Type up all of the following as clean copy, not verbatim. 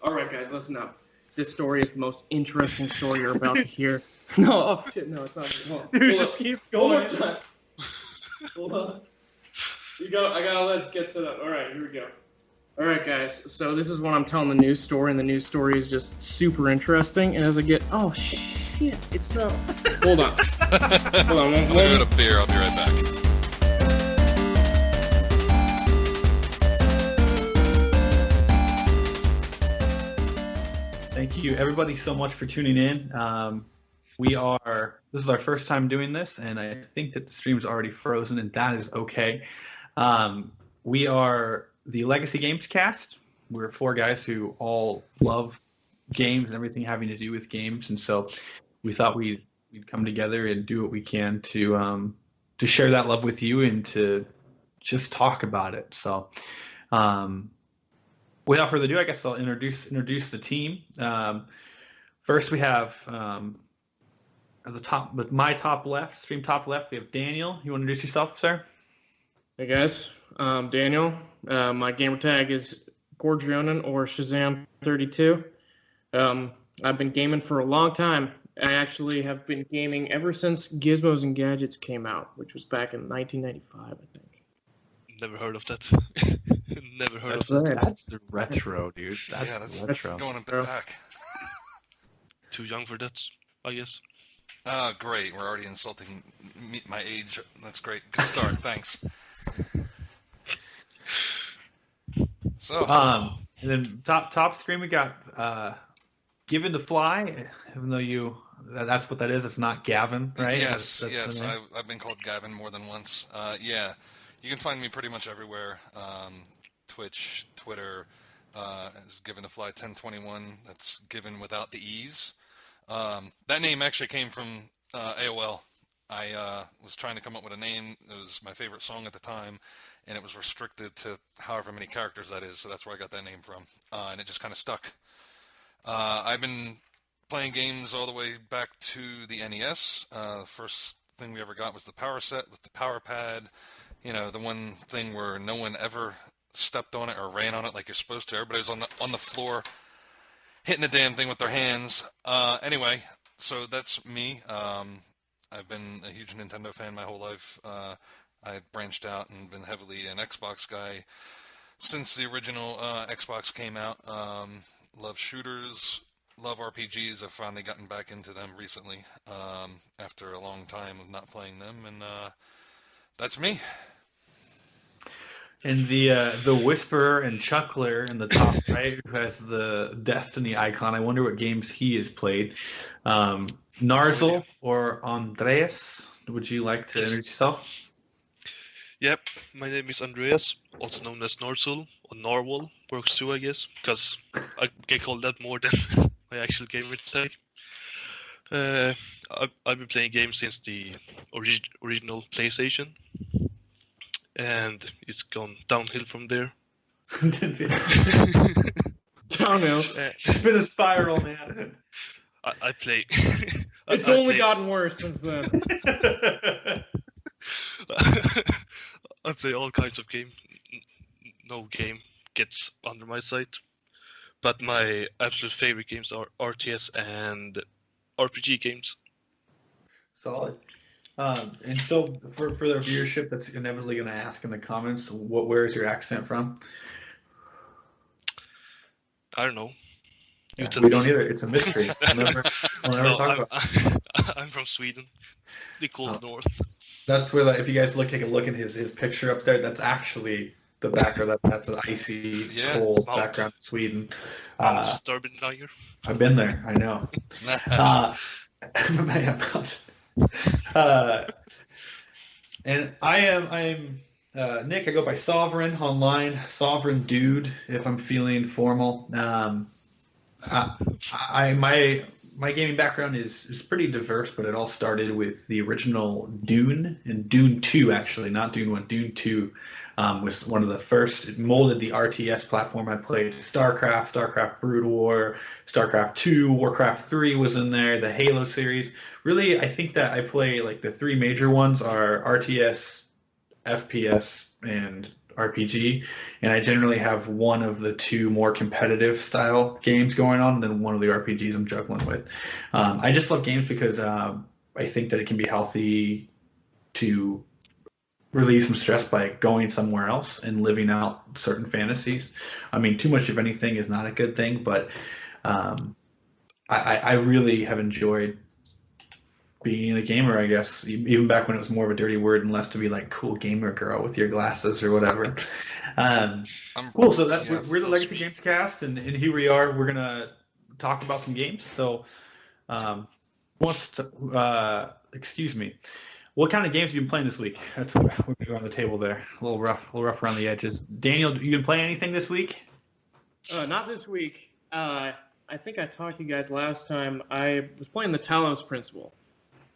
All right, guys, listen up. This story is the most interesting story you're about to hear. No, shit, no, it's not. Dude, just keep going. One more time. Hold on. I gotta let us get set up. All right, here we go. All right, guys. So this is when I'm telling the news story, and the news story is just super interesting. And as I get, oh shit, it's not. Hold on. Hold on. I'm gonna get a beer. I'll be right back. Thank you, everybody, so much for tuning in. This is our first time doing this, and I think that the stream's already frozen, and that is okay. We are the LegacyGamesCast. We're four guys who all love games and everything having to do with games, and so we thought we'd come together and do what we can to share that love with you and to just talk about it. So, without further ado, I guess I'll introduce the team. First, we have at the top, with my top left, stream top left, we have Daniel. You want to introduce yourself, sir? Hey guys, Daniel. My gamer tag is Gorgionin or Shazam32. I've been gaming for a long time. I actually have been gaming ever since Gizmos and Gadgets came out, which was back in 1995, I think. Never heard of that. Never heard That's of that. That's the retro, dude. That's retro. Going a bit back. Too young for that, I guess. Great. We're already insulting my age. That's great. Good start. Thanks. So, And then top screen we got Given to Fly, even though that's what that is. It's not Gavin, right? Yes, That's yes. the name? I've been called Gavin more than once. Yeah, you can find me pretty much everywhere. Twitch, Twitter, Given to Fly 1021. That's given without the E's. That name actually came from AOL. I was trying to come up with a name. It was my favorite song at the time, and it was restricted to however many characters that is, so that's where I got that name from, and it just kind of stuck. I've been playing games all the way back to the NES. The first thing we ever got was the Power Set with the Power Pad, the one thing where no one ever stepped on it or ran on it like you're supposed to. Everybody was on the floor hitting the damn thing with their hands. Anyway, so that's me. I've been a huge Nintendo fan my whole life. I've branched out and been heavily an Xbox guy since the original Xbox came out. Love shooters, love RPGs. I've finally gotten back into them recently after a long time of not playing them, and that's me. And the Whisperer and Chuckler in the top right, who has the Destiny icon. I wonder what games he has played. Narzel or Andreas, would you like to introduce yourself? Yep, my name is Andreas, also known as Norsul, or Narwhal, works too, I guess, because I get called that more than my actual gamer tag. I've been playing games since the original PlayStation, and it's gone downhill from there. Downhill. It's been a spiral, man. I play. It's only gotten worse since then. I play all kinds of games. No game gets under my sight. But my absolute favorite games are RTS and RPG games. Solid. And so for the viewership that's inevitably going to ask in the comments, where is your accent from? I don't know. Yeah, we don't either. It's a mystery. We'll never talk about it. I'm from Sweden. The cold north. That's where, if you guys take a look at his picture up there, that's actually the background. That's an icy, cold background in Sweden. Disturbing Tiger. I've been there. I know. And I'm Nick. I go by Sovereign online. Sovereign Dude, if I'm feeling formal. My gaming background is pretty diverse, but it all started with the original Dune, and Dune 2, actually, not Dune 1, Dune 2 was one of the first. It molded the RTS platform. I played StarCraft Brood War, StarCraft 2, Warcraft 3 was in there, the Halo series. Really, I think that I play, the three major ones are RTS, FPS, and RPG, and I generally have one of the two more competitive style games going on, and then one of the RPGs I'm juggling with. I just love games because I think that it can be healthy to relieve some stress by going somewhere else and living out certain fantasies. I mean, too much of anything is not a good thing, but I really have enjoyed being a gamer, I guess, even back when it was more of a dirty word and less to be like cool gamer girl with your glasses or whatever. Cool. So we're the Legacy Games Cast, and here we are. We're gonna talk about some games. So, excuse me. What kind of games have you been playing this week? That's what we're on the table there. A little rough around the edges. Daniel, you been playing anything this week? Not this week. I think I talked to you guys last time. I was playing the Talos Principle.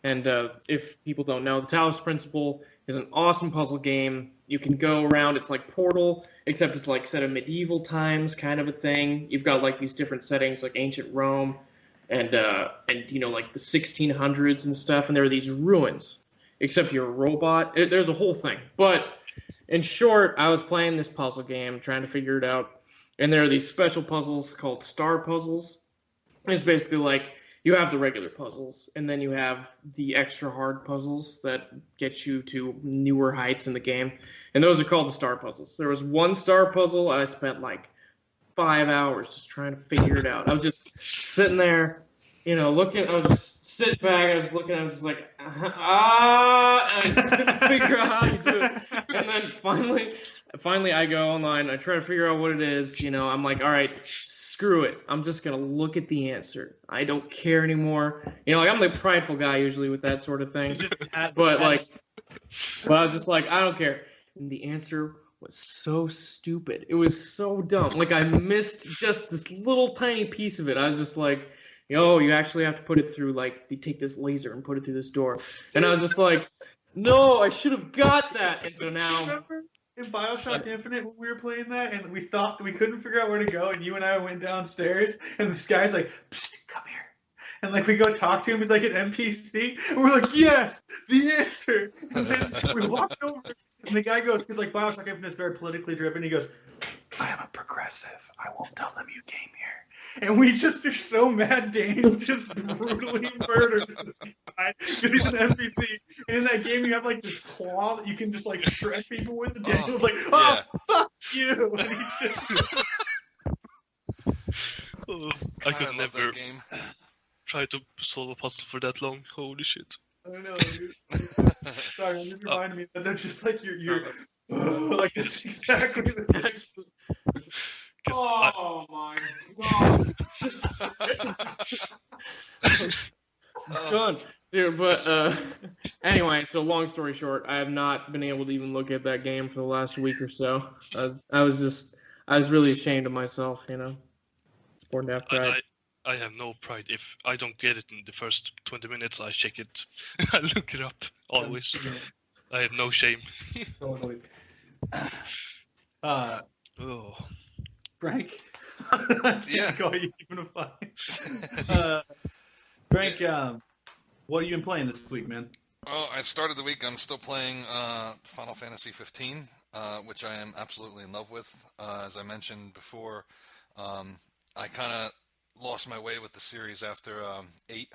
And if people don't know, the Talos Principle is an awesome puzzle game. You can go around. It's like Portal, except it's like set of medieval times kind of a thing. You've got like these different settings, like ancient Rome, and you know, like the 1600s and stuff. And there are these ruins, except you're a robot. There's a whole thing. But in short, I was playing this puzzle game, trying to figure it out. And there are these special puzzles called star puzzles. It's basically like, you have the regular puzzles, and then you have the extra hard puzzles that get you to newer heights in the game. And those are called the star puzzles. There was one star puzzle, I spent like 5 hours just trying to figure it out. I was just sitting there, you know, looking. I was just sitting back, I was looking, I was just like, and I just couldn't figure out how to do it. And then finally I go online, I try to figure out what it is, you know, I'm like, all right, screw it. I'm just going to look at the answer. I don't care anymore. You know, like I'm the prideful guy usually with that sort of thing. But I was just like, I don't care. And the answer was so stupid. It was so dumb. Like I missed just this little tiny piece of it. I was just like, yo, you actually have to put it through, like, you take this laser and put it through this door. And I was just like, no, I should have got that. And so now... In BioShock Infinite, when we were playing that, and we thought that we couldn't figure out where to go, and you and I went downstairs, and this guy's like, psst, come here. And, like, we go talk to him, he's like an NPC, and we're like, yes, the answer. And then we walked over, and the guy goes, because, like, BioShock Infinite is very politically driven, he goes, I am a progressive. I won't tell them you came here. And we just are so mad Daniel just brutally murders this guy because he's an NPC. And in that game, you have like this claw that you can just like shred people with. And Daniel's like, oh, yeah. Fuck you. And he just... I could never try to solve a puzzle for that long. Holy shit. I don't know, dude. Sorry, I'm just reminding me that they're just like, you're like, that's exactly the next. Oh my god! Done, dude. But anyway, so long story short, I have not been able to even look at that game for the last week or so. I was really ashamed of myself, you know. It's important to have pride. I have no pride. If I don't get it in the first 20 minutes, I check it. I look it up always. I have no shame. Totally. Frank? Yeah. Call you even Frank, what have you been playing this week, man? Oh, I started the week. I'm still playing Final Fantasy 15, which I am absolutely in love with. As I mentioned before, I kind of lost my way with the series after 8.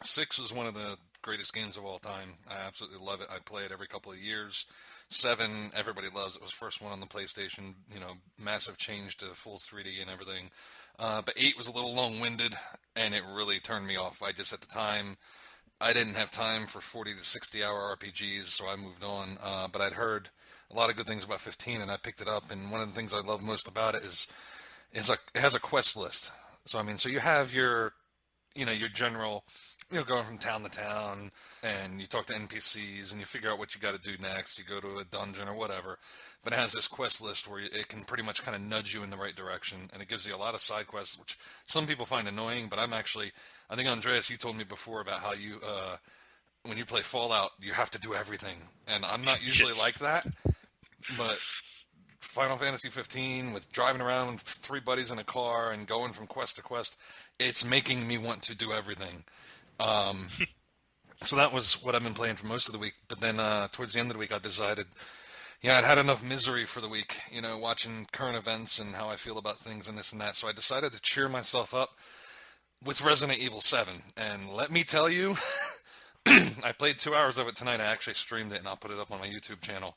6 was one of the greatest games of all time. I absolutely love it. I play it every couple of years. 7, everybody loves it. It was the first one on the PlayStation, you know, massive change to full 3D and everything. But 8 was a little long-winded, and it really turned me off. I just, at the time, I didn't have time for 40 to 60-hour RPGs, so I moved on. But I'd heard a lot of good things about 15, and I picked it up. And one of the things I love most about it is it has a quest list. So, I mean, so you have your general, going from town to town, and you talk to NPCs, and you figure out what you got to do next. You go to a dungeon or whatever. But it has this quest list where it can pretty much kind of nudge you in the right direction, and it gives you a lot of side quests, which some people find annoying, but I think, Andreas, you told me before about how you, when you play Fallout, you have to do everything, and I'm not usually like that, but Final Fantasy 15, with driving around with 3 buddies in a car and going from quest to quest, it's making me want to do everything. So that was what I've been playing for most of the week. But then towards the end of the week, I decided, Yeah, I'd had enough misery for the week, watching current events and how I feel about things and this and that. So I decided to cheer myself up with Resident Evil 7. And let me tell you, I played 2 hours of it tonight. I actually streamed it, and I'll put it up on my YouTube channel.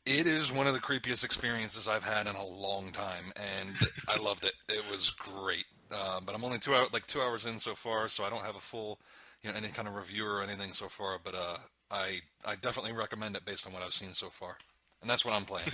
It is one of the creepiest experiences I've had in a long time, and I loved it. It was great. But I'm only 2 hours in so far, so I don't have a full, any kind of review or anything so far. But I definitely recommend it based on what I've seen so far, and that's what I'm playing.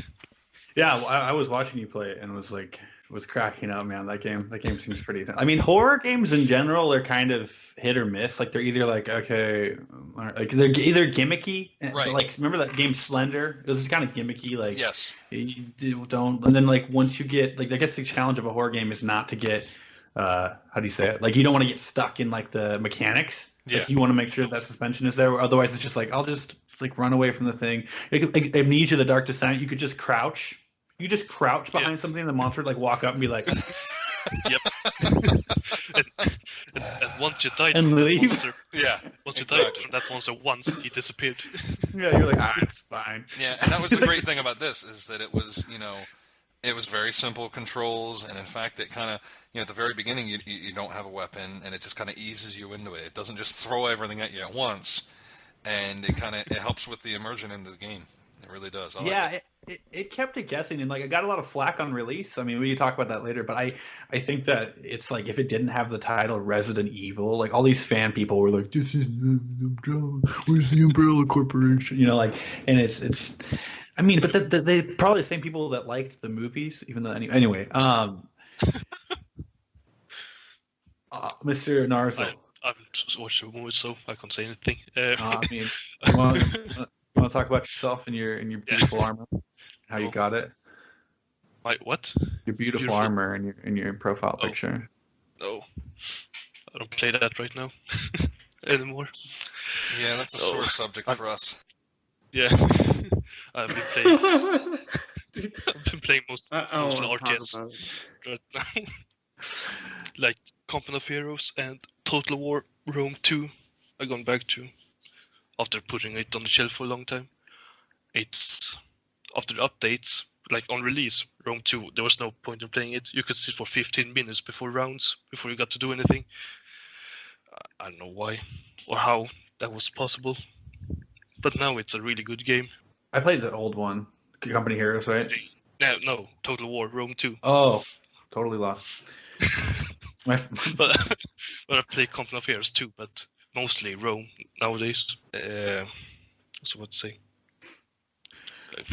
Yeah, I was watching you play it and was cracking up, man. That game seems pretty. I mean, horror games in general are kind of hit or miss. Like they're either okay, like they're either gimmicky. Right. Like remember that game Slender? It was kind of gimmicky. Like yes, you don't. And then once you get I guess the challenge of a horror game is not to get how do you say it? Like you don't want to get stuck in the mechanics. Yeah. Like you want to make sure that suspension is there. Otherwise, it's just I'll just run away from the thing. Amnesia: The Dark Descent. You could just crouch. You just crouch behind something, and the monster would walk up and be like, "Yep." and once you died, and leave. Monster, once you died from that monster once, he disappeared. Yeah, you're like, it's fine. Yeah, and that was the great thing about this is that it was, it was very simple controls, and in fact, it kind of, at the very beginning, you don't have a weapon, and it just kind of eases you into it. It doesn't just throw everything at you at once, and it helps with the immersion into the game. It really does. It kept it guessing, and I got a lot of flack on release. I mean, we can talk about that later, but I think that it's if it didn't have the title Resident Evil, all these fan people were like, "This is where's the Umbrella Corporation?" And it's. I mean, but they probably the same people that liked the movies, even though anyway. Mr. Narzo. I haven't watched the movie, so I can't say anything. I mean, you want to talk about yourself and your beautiful armor, how you got it? My what? Your beautiful armor and your profile picture. No, I don't play that right now anymore. Yeah, that's a sore subject for us. Yeah, I've been playing mostly RTS right now. Like Company of Heroes and Total War Rome 2. I've gone back to after putting it on the shelf for a long time. It's after the updates, on release, Rome 2, there was no point in playing it. You could sit for 15 minutes before rounds, before you got to do anything. I don't know why or how that was possible. But now it's a really good game. I played the old one, Company Heroes, right? No, Total War Rome 2. Oh, totally lost. but I play Company of Heroes too, but mostly Rome nowadays. So what to say?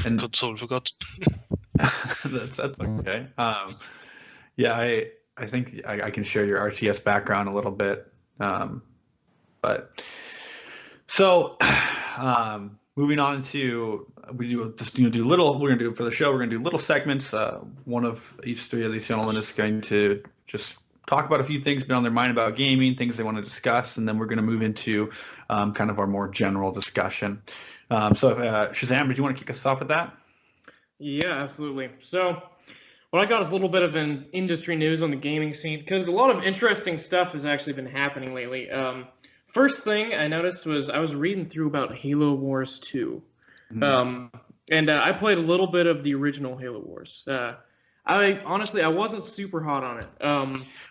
I totally forgot. that's okay. Yeah, I think I can share your RTS background a little bit. But so moving on to we're gonna do for the show. We're gonna do little segments. One of each three of these gentlemen is going to just talk about a few things been on their mind about gaming, things they want to discuss, and then we're going to move into kind of our more general discussion. So Shazam, did you want to kick us off with that? Yeah, absolutely. So what I got is a little bit of an industry news on the gaming scene, because a lot of interesting stuff has actually been happening lately. First thing I noticed was I was reading through about Halo Wars 2. Mm-hmm. And I played a little bit of the original Halo Wars. I wasn't super hot on it.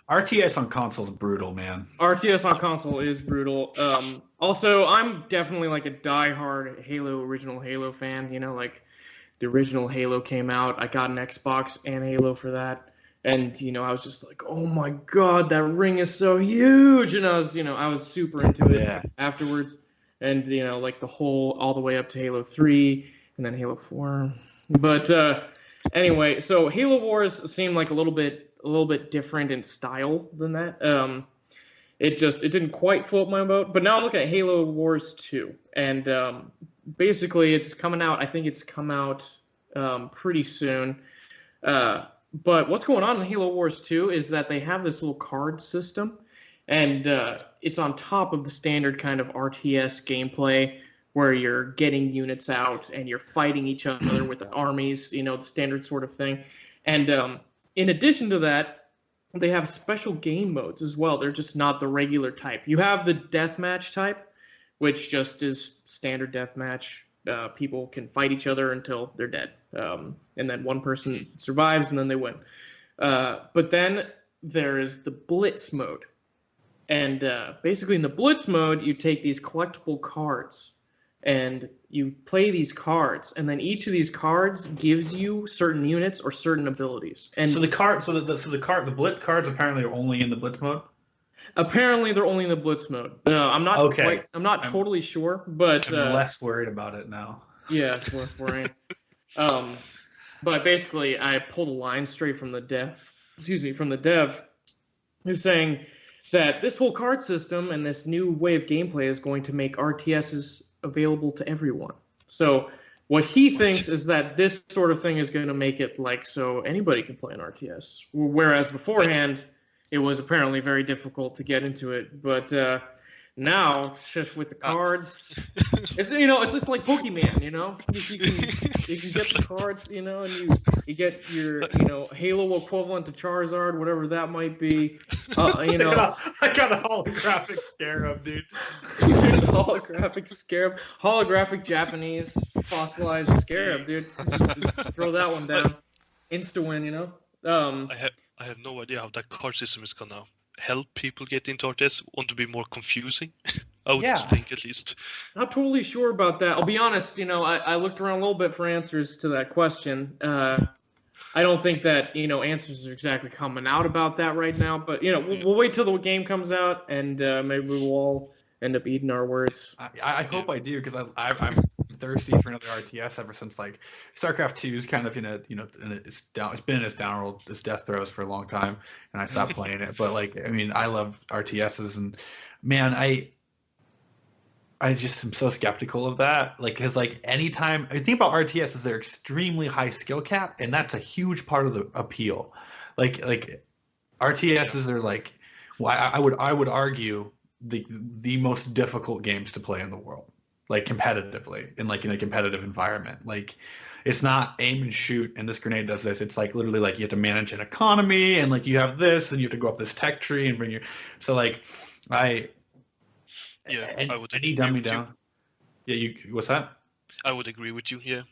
RTS on console is brutal, man. RTS on console is brutal. Also, I'm definitely a diehard original Halo fan. The original Halo came out. I got an Xbox and Halo for that. And, I was just like, oh my God, that ring is so huge. And I was super into it afterwards. And, the whole, all the way up to Halo 3 and then Halo 4. But, anyway, so Halo Wars seemed like a little bit different in style than that. It didn't quite float my boat. But now I look at Halo Wars 2, and basically it's coming out. I think it's come out pretty soon. But what's going on in Halo Wars 2 is that they have this little card system, and it's on top of the standard kind of RTS gameplay, where you're getting units out and you're fighting each other with the armies, the standard sort of thing. And in addition to that, they have special game modes as well. They're just not the regular type. You have the deathmatch type, which just is standard deathmatch, people can fight each other until they're dead. And then one person survives, and then they win. But then there is the Blitz mode. And basically in the Blitz mode, you take these collectible cards, and you play these cards, and then each of these cards gives you certain units or certain abilities. And so the Blitz cards apparently are only in the Blitz mode. Apparently, they're only in the Blitz mode. I'm not okay. I'm not totally sure, but I'm less worried about it now. Yeah, it's less worrying. But basically, I pulled a line straight from the dev. Who's saying that this whole card system and this new way of gameplay is going to make RTSs available to everyone. So what he thinks is that this sort of thing is going to make it like so anybody can play an RTS, whereas beforehand it was apparently very difficult to get into it. But now it's just with the cards. It's just like Pokemon, You can get the cards, and you get your Halo equivalent to Charizard, whatever that might be. I got a holographic Scarab, dude. Holographic Scarab, holographic Japanese fossilized Scarab, dude. Just throw that one down, insta win, I have no idea how that card system is gonna help people get into RTS. Want to be more confusing? I would think, at least. Not totally sure about that. I'll be honest. I looked around a little bit for answers to that question. I don't think that answers are exactly coming out about that right now. But we'll wait till the game comes out, and maybe we'll all end up eating our words. I hope I do, because I'm thirsty for another RTS ever since StarCraft 2 is kind of it's been in its death throes for a long time, and I stopped playing it. But I love RTSs, and man, I just am so skeptical of that. Because anytime I think about RTSs, they're extremely high skill cap, and that's a huge part of the appeal. RTSs are I would argue the most difficult games to play in the world. Competitively in a competitive environment. It's not aim and shoot and this grenade does this. It's literally you have to manage an economy, and you have this, and you have to go up this tech tree and bring your I would any dummy down. Yeah, what's that? I would agree with you here.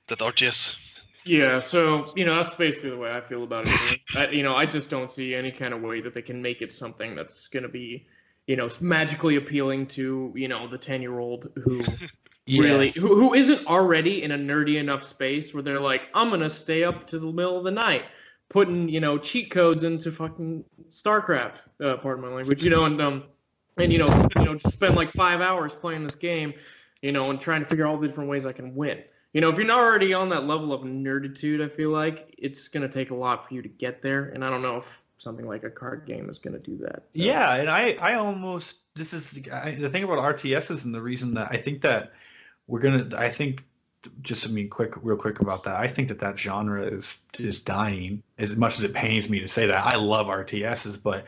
That RTS. Yeah, so that's basically the way I feel about it. I just don't see any kind of way that they can make it something that's gonna be magically appealing to, the 10-year-old who really, who isn't already in a nerdy enough space where they're like, I'm going to stay up to the middle of the night putting, cheat codes into fucking StarCraft, pardon my language, and spend 5 hours playing this game, and trying to figure out all the different ways I can win. If you're not already on that level of nerditude, I feel like it's going to take a lot for you to get there. And I don't know if something like a card game is going to do that. Yeah, and I almost the thing about RTSs, and the reason that I think that real quick about that, I think that genre is dying. As much as it pains me to say that, I love RTSs, but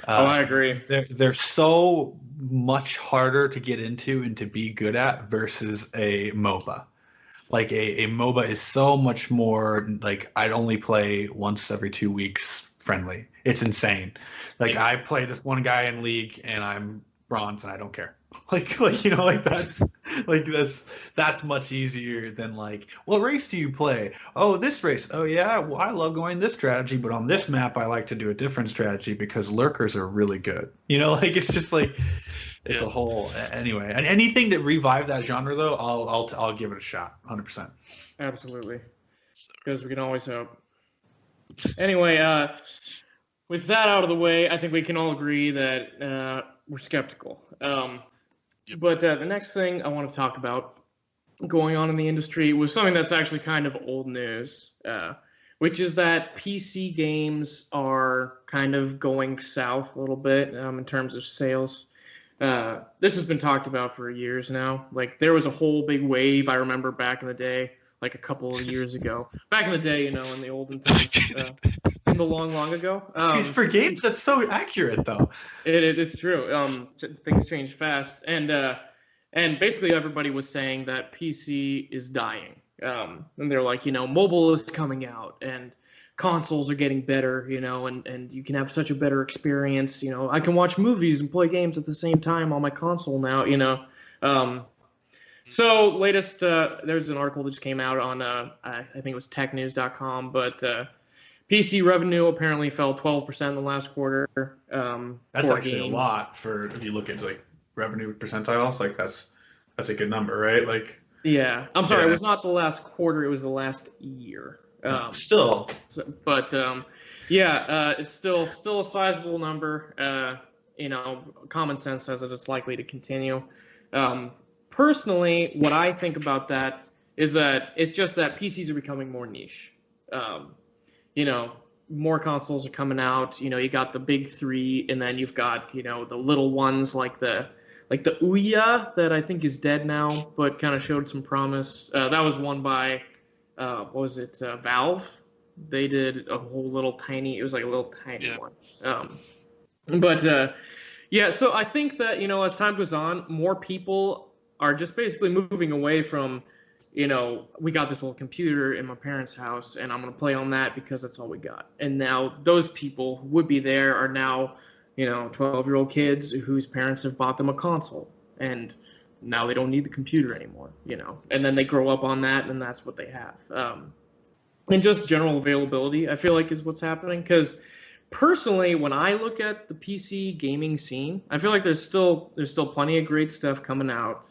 I agree. They're so much harder to get into and to be good at versus a MOBA. A MOBA is so much more I'd only play once every 2 weeks friendly. It's insane. I play this one guy in League and I'm bronze and I don't care. That's much easier than what race do you play? Oh, this race. Oh yeah, well, I love going this strategy, but on this map I like to do a different strategy because lurkers are really good. It's just it's a whole anyway. And anything to revive that genre though, I'll give it a shot, 100%. Absolutely, because we can always hope. Anyway, with that out of the way, I think we can all agree that we're skeptical. But the next thing I want to talk about going on in the industry was something that's actually kind of old news, which is that PC games are kind of going south a little bit in terms of sales. This has been talked about for years now. There was a whole big wave, I remember back in the day, a couple of years ago. Back in the day, in the olden times. In the long ago. For games, that's so accurate, though. It's true. Things change fast, and basically everybody was saying that PC is dying. And they're like, mobile is coming out, and consoles are getting better, and you can have such a better experience. I can watch movies and play games at the same time on my console now. So latest, there's an article that just came out on, I think it was technews.com, but PC revenue apparently fell 12% in the last quarter. That's actually a lot for, if you look at like revenue percentiles, like that's a good number, right? Like, yeah, I'm sorry, it was not the last quarter, it was the last year. Still. But yeah, it's still a sizable number. Common sense says that it's likely to continue. Personally, what I think about that is that it's just that PCs are becoming more niche. More consoles are coming out. You got the big three, and then you've got the little ones like the Ouya that I think is dead now, but kind of showed some promise. That was won by what was it, Valve? They did a whole little tiny. It was like a little tiny one. Yeah. So I think that as time goes on, more people are just basically moving away from, we got this old computer in my parents' house and I'm going to play on that because that's all we got. And now those people who would be there are now, 12-year-old kids whose parents have bought them a console. And now they don't need the computer anymore, And then they grow up on that and that's what they have. And just general availability, I feel like, is what's happening. Because personally, when I look at the PC gaming scene, I feel like there's still plenty of great stuff coming out.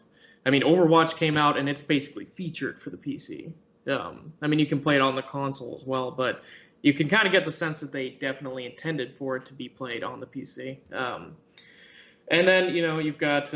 I mean, Overwatch came out, and it's basically featured for the PC. I mean, you can play it on the console as well, but you can kind of get the sense that they definitely intended for it to be played on the PC. And then, you've got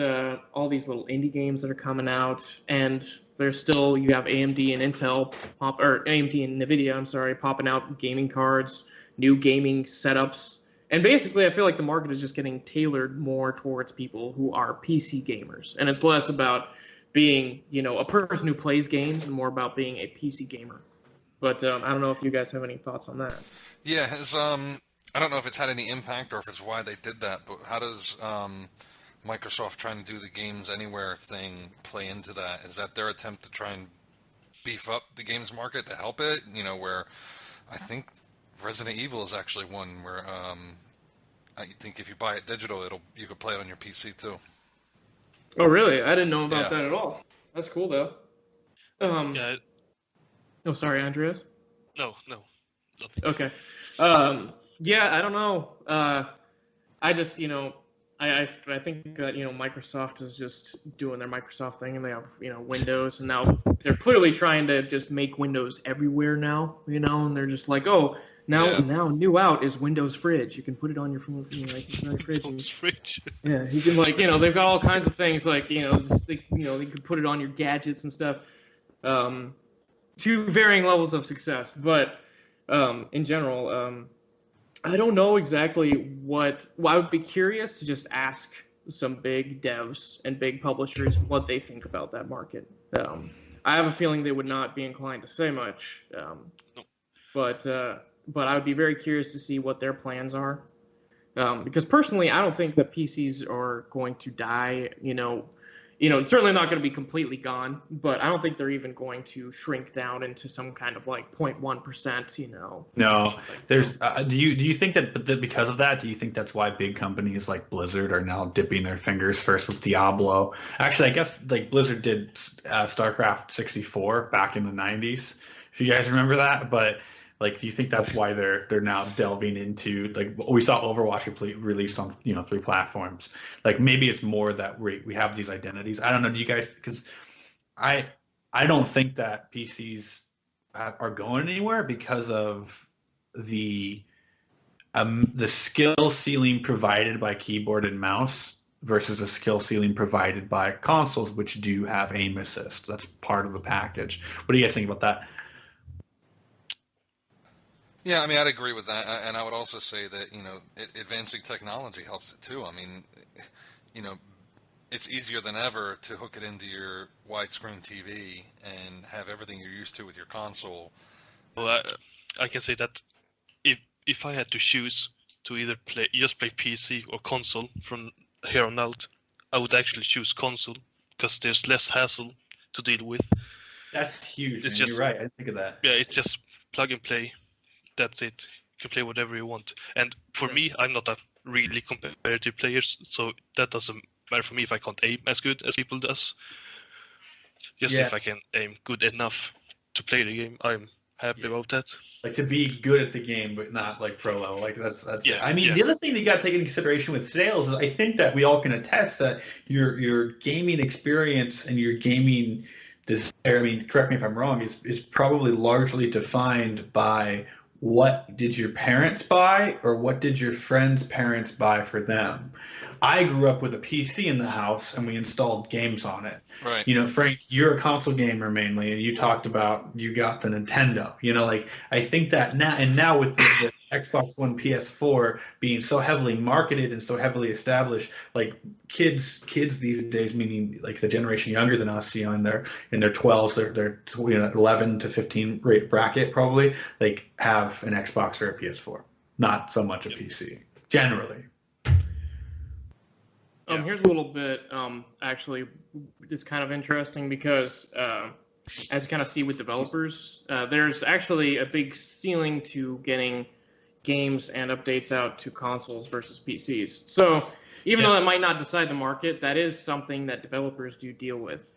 all these little indie games that are coming out, and you have AMD and Intel, AMD and NVIDIA, popping out gaming cards, new gaming setups. And basically, I feel like the market is just getting tailored more towards people who are PC gamers. And it's less about being, a person who plays games and more about being a PC gamer. But I don't know if you guys have any thoughts on that. Yeah, I don't know if it's had any impact or if it's why they did that, but how does Microsoft trying to do the Games Anywhere thing play into that? Is that their attempt to try and beef up the games market to help it? Where I think Resident Evil is actually one where I think if you buy it digital, you could play it on your PC too. Oh, really? I didn't know about that at all. That's cool, though. Yeah. Oh, sorry, Andreas? No. Okay. Yeah, I don't know. I just, I think that, Microsoft is just doing their Microsoft thing, and they have, Windows, and now they're clearly trying to just make Windows everywhere now, and they're just like, oh, now new out is Windows Fridge. You can put it on your phone, you can put it on your fridge. Windows Fridge. Yeah, you can they've got all kinds of things like, they could put it on your gadgets and stuff. To varying levels of success, but in general, I don't know exactly what. Well, I would be curious to just ask some big devs and big publishers what they think about that market. I have a feeling they would not be inclined to say much, but I would be very curious to see what their plans are, because personally, I don't think that PCs are going to die. It's certainly not going to be completely gone, but I don't think they're even going to shrink down into some kind of 0.1%. No, there's. Do you think that because of that? Do you think that's why big companies like Blizzard are now dipping their fingers first with Diablo? Actually, I guess Blizzard did StarCraft 64 back in the 90s, if you guys remember that. But do you think that's why they're now delving into we saw Overwatch released on 3 platforms? Maybe it's more that we have these identities. I don't know. Do you guys? Because I don't think that PCs are going anywhere because of the skill ceiling provided by keyboard and mouse versus a skill ceiling provided by consoles, which do have aim assist. That's part of the package. What do you guys think about that? Yeah, I mean, I'd agree with that, and I would also say that, advancing technology helps it too. I mean, it's easier than ever to hook it into your widescreen TV and have everything you're used to with your console. Well, I can say that if I had to choose to either play PC or console from here on out, I would actually choose console because there's less hassle to deal with. That's huge. You're right. I didn't think of that. Yeah, it's just plug and play. That's it. You can play whatever you want. And for me, I'm not a really competitive player, so that doesn't matter for me if I can't aim as good as people does. Just Yeah. if I can aim good enough to play the game, I'm happy about that. Like to be good at the game, but not like pro level. Like that's Yeah, it. I mean, yeah. the other thing that you got to take into consideration with sales is I think that we all can attest that your gaming experience and your gaming desire. I mean, correct me if I'm wrong. Is probably largely defined by what did your parents buy or what did your friends' parents buy for them. I grew up with a PC in the house and we installed games on it. Right. You know, Frank, you're a console gamer mainly, and you talked about you got the Nintendo. You know, like I think that now with the Xbox One, PS4 being so heavily marketed and so heavily established, like kids these days, meaning like the generation younger than us, you know, in their 12s, their 11 to 15 rate bracket probably, like have an Xbox or a PS4, not so much a PC generally. Here's a little bit, actually, it's kind of interesting because, as you kind of see with developers, there's actually a big ceiling to getting games and updates out to consoles versus PCs. So even though that might not decide the market, that is something that developers do deal with.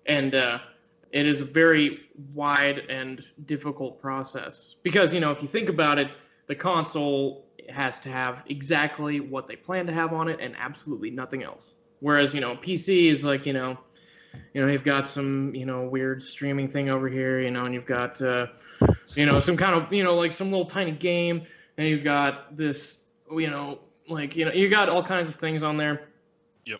And it is a very wide and difficult process because, if you think about it, the console has to have exactly what they plan to have on it and absolutely nothing else. Whereas, PC is like, you've got some, weird streaming thing over here, and you've got, some kind of, like some little tiny game, and you've got this, you got all kinds of things on there. Yep.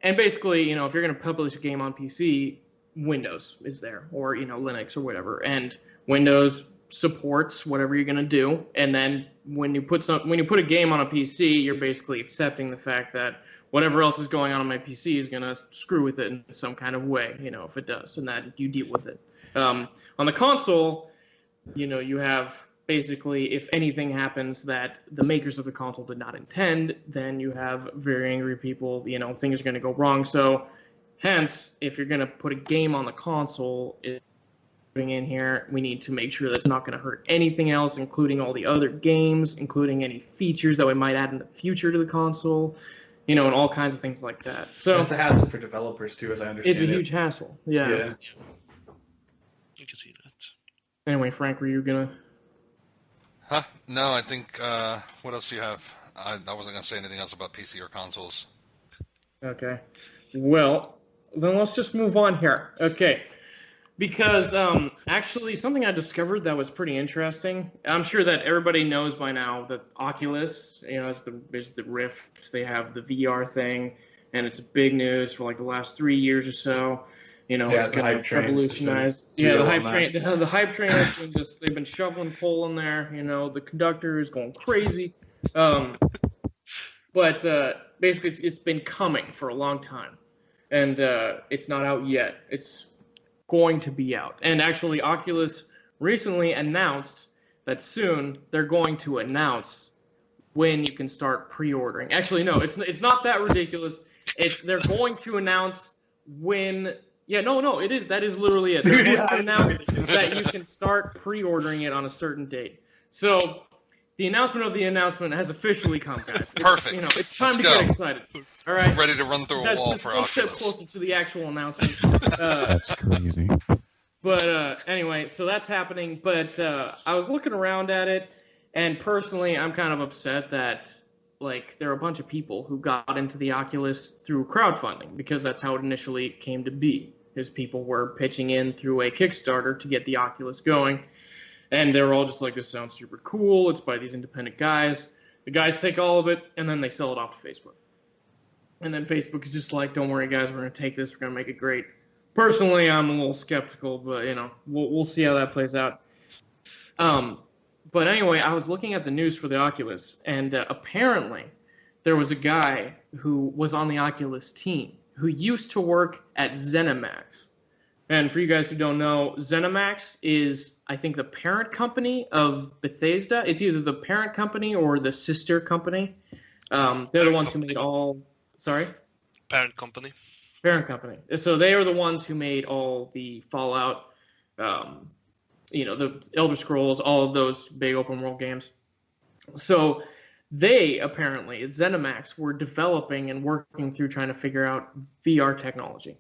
And basically, if you're going to publish a game on PC, Windows is there, or, Linux or whatever. And Windows supports whatever you're going to do, and then when you put a game on a PC, you're basically accepting the fact that whatever else is going on my PC is going to screw with it in some kind of way, if it does, and that you deal with it. On the console, you have basically, if anything happens that the makers of the console did not intend, then you have very angry people, things are going to go wrong. So hence, if you're going to put a game on the console, in here, we need to make sure that's not going to hurt anything else, including all the other games, including any features that we might add in the future to the console, and all kinds of things like that. So it's a hassle for developers too, as I understand it. It's a huge hassle. Yeah. You can see that. Anyway, Frank, were you gonna? Huh? No, I think. What else do you have? I wasn't gonna say anything else about PC or consoles. Okay. Well, then let's just move on here. Okay. Because actually, something I discovered that was pretty interesting. I'm sure that everybody knows by now that Oculus, is the Rift. They have the VR thing, and it's big news for like the last 3 years or so. It's going to revolutionize. Yeah, the hype train. The hype train has been they've been shoveling coal in there. The conductor is going crazy. But basically, it's been coming for a long time, and it's not out yet. It's going to be out. And actually, Oculus recently announced that soon they're going to announce when you can start pre-ordering. Actually, no, it's not that ridiculous. They're going to announce when. Yeah, no, it is. That is literally it. They're going to announce that you can start pre-ordering it on a certain date. So the announcement of the announcement has officially come, guys. Perfect. It's time Let's to go. get excited. All right. I'm ready to run through a wall just for one Oculus. step closer to the actual announcement. That's crazy. But anyway, so that's happening. But I was looking around at it, and personally, I'm kind of upset that there are a bunch of people who got into the Oculus through crowdfunding, because that's how it initially came to be. Is people were pitching in through a Kickstarter to get the Oculus going. And they were all just like, this sounds super cool. It's by these independent guys. The guys take all of it, and then they sell it off to Facebook. And then Facebook is just like, don't worry, guys. We're going to take this. We're going to make it great. Personally, I'm a little skeptical, but, we'll see how that plays out. But anyway, I was looking at the news for the Oculus, and apparently there was a guy who was on the Oculus team who used to work at ZeniMax. And for you guys who don't know, ZeniMax is, I think, the parent company of Bethesda. It's either the parent company or the sister company. They're the ones who made all... Sorry? Parent company. Parent company. So they are the ones who made all the Fallout, the Elder Scrolls, all of those big open world games. So they apparently, at ZeniMax, were developing and working through trying to figure out VR technology.